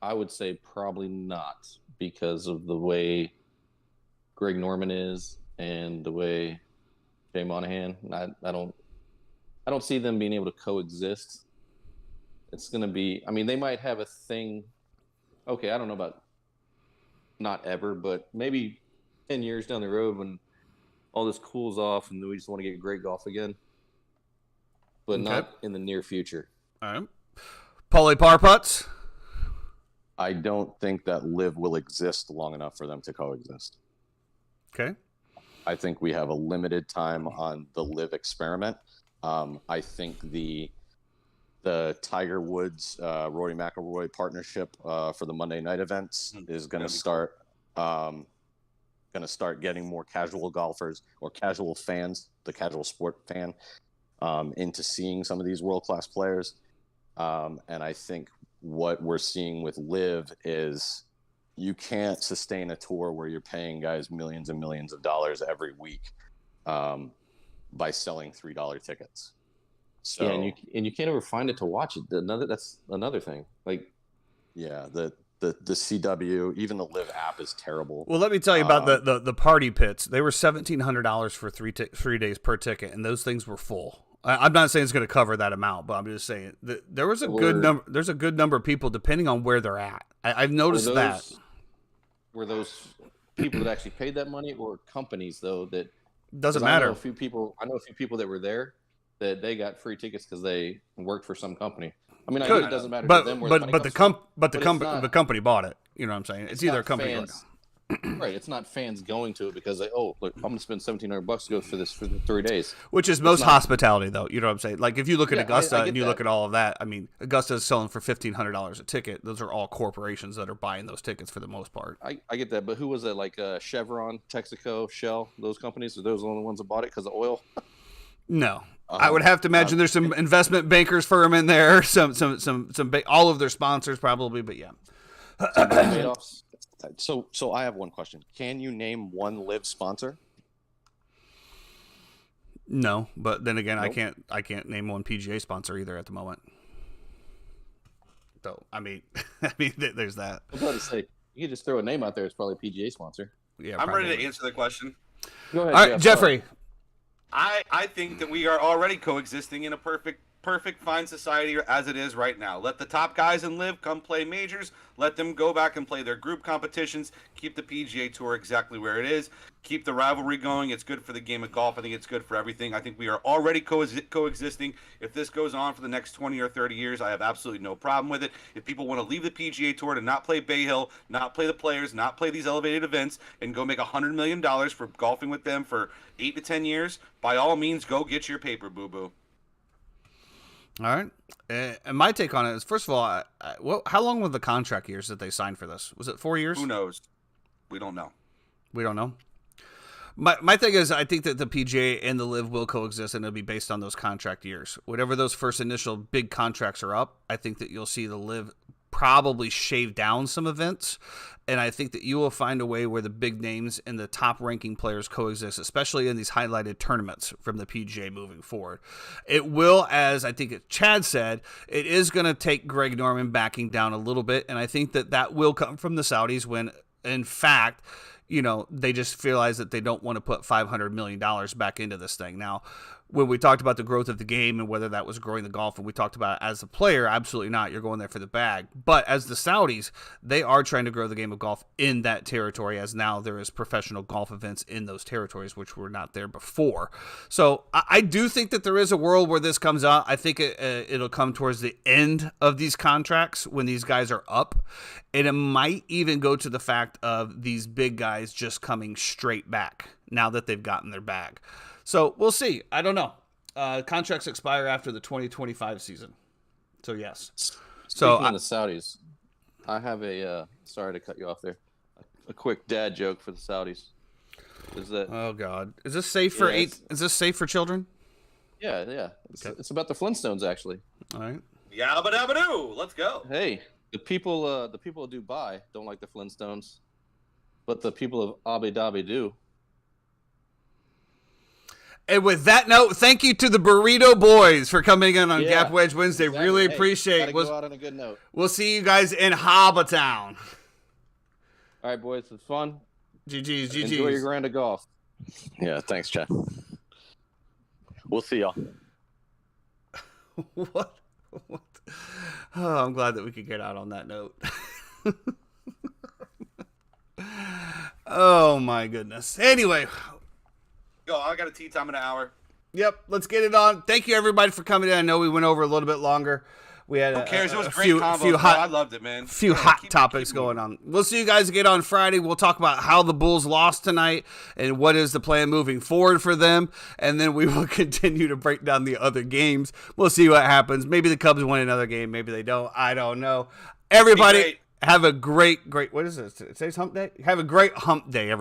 I would say probably not, because of the way Greg Norman is and the way Jay Monahan. I don't see them being able to coexist. It's going to be, they might have a thing. Okay, I don't know about not ever, but maybe 10 years down the road when all this cools off and we just want to get great golf again. But Okay. not in the near future. All right. Paulie Parputz. I don't think that Live will exist long enough for them to coexist. Okay. I think we have a limited time on the Live experiment. I think the Tiger Woods Rory McIlroy partnership for the Monday night events is going to start getting more casual golfers or casual fans, the casual sport fan, into seeing some of these world-class players. And I think what we're seeing with Live is you can't sustain a tour where you're paying guys millions and millions of dollars every week by selling $3 tickets. So Yeah, and you can't ever find it to watch it. That's another thing. Like, yeah, the CW, even the Live app is terrible. Well, let me tell you about the party pits. They were $1,700 for 3 days per ticket, and those things were full. I'm not saying it's going to cover that amount, but I'm just saying that there was a good number. There's a good number of people depending on where they're at. I've noticed that. Were those people that actually paid that money, or companies though that doesn't matter? I know a few people that were there that they got free tickets because they worked for some company. I mean, I know it doesn't matter to them where the money comes from, the company bought it. You know what I'm saying? It's either a company fans, right. It's not fans going to it because look, I'm going to spend $1,700 to go for the 3 days. Which is most hospitality, though. You know what I'm saying? Like if you look at Augusta I and you that. Look at all of that, I mean, Augusta is selling for $1,500 a ticket. Those are all corporations that are buying those tickets for the most part. I get that, but who was it? Like Chevron, Texaco, Shell, those companies? Are those the only ones that bought it because of oil? No. I would have to imagine there's some investment bankers firm in there, some all of their sponsors probably, but yeah. So I have one question. Can you name one Live sponsor? No, but then again, Nope. I can't name one PGA sponsor either at the moment. So I mean, there's that. I'm about to say you could just throw a name out there. It's probably a PGA sponsor. Yeah, I'm probably. ready to answer the question. Go ahead, All right, Jeffrey. I think that we are already coexisting in a perfect fine society as it is right now. Let the top guys in Live come play majors. Let them go back and play their group competitions. Keep the PGA Tour exactly where it is. Keep the rivalry going. It's good for the game of golf. I think it's good for everything. I think we are already coexisting. If this goes on for the next 20 or 30 years, I have absolutely no problem with it. If people want to leave the PGA Tour to not play Bay Hill, not play the Players, not play these elevated events, and go make $100 million for golfing with them for 8 to 10 years, by all means, go get your paper, boo-boo. All right. And my take on it is, first of all, how long were the contract years that they signed for this? Was it 4 years? Who knows? We don't know. We don't know. My thing is, I think that the PGA and the Live will coexist, and it'll be based on those contract years. Whatever those first initial big contracts are up, I think that you'll see the Live probably shave down some events, and I think that you will find a way where the big names and the top ranking players coexist, especially in these highlighted tournaments from the PGA moving forward. It will, as I think Chad said, it is going to take Greg Norman backing down a little bit, and I think that will come from the Saudis when, in fact, they just realize that they don't want to put $500 million back into this thing. Now, when we talked about the growth of the game and whether that was growing the golf, and we talked about it as a player, absolutely not. You're going there for the bag. But as the Saudis, they are trying to grow the game of golf in that territory, as now there is professional golf events in those territories, which were not there before. So I do think that there is a world where this comes out. I think it'll come towards the end of these contracts when these guys are up. And it might even go to the fact of these big guys just coming straight back now that they've gotten their bag. So we'll see. I don't know. Contracts expire after the 2025 season. So yes. Speaking of the Saudis, I have sorry to cut you off there. A quick dad joke for the Saudis. Is that? Oh God, is this safe for Is this safe for children? Yeah. It's about the Flintstones actually. All right. Yabba dabba doo. Let's go. Hey, the people of Dubai don't like the Flintstones, but the people of Abu Dhabi do. And with that note, thank you to the Burrito Boys for coming in on Gap Wedge Wednesday. Exactly. Really appreciate it. Go out on a good note. We'll see you guys in Hobbatown. All right, boys. It's fun. GG's. Enjoy your round of golf. Yeah, thanks, Chad. We'll see y'all. What? Oh, I'm glad that we could get out on that note. Oh, my goodness. Anyway. Go. I got a tea time in an hour. Yep, let's get it on. Thank you, everybody, for coming in. I know we went over a little bit longer. We had Who cares? It was a great few combo. I loved it, man. Few hot topics going on. We'll see you guys again on Friday. We'll talk about how the Bulls lost tonight and what is the plan moving forward for them. And then we will continue to break down the other games. We'll see what happens. Maybe the Cubs win another game. Maybe they don't. I don't know. Everybody, have a great, what is this? Today's hump day? Have a great hump day, everybody.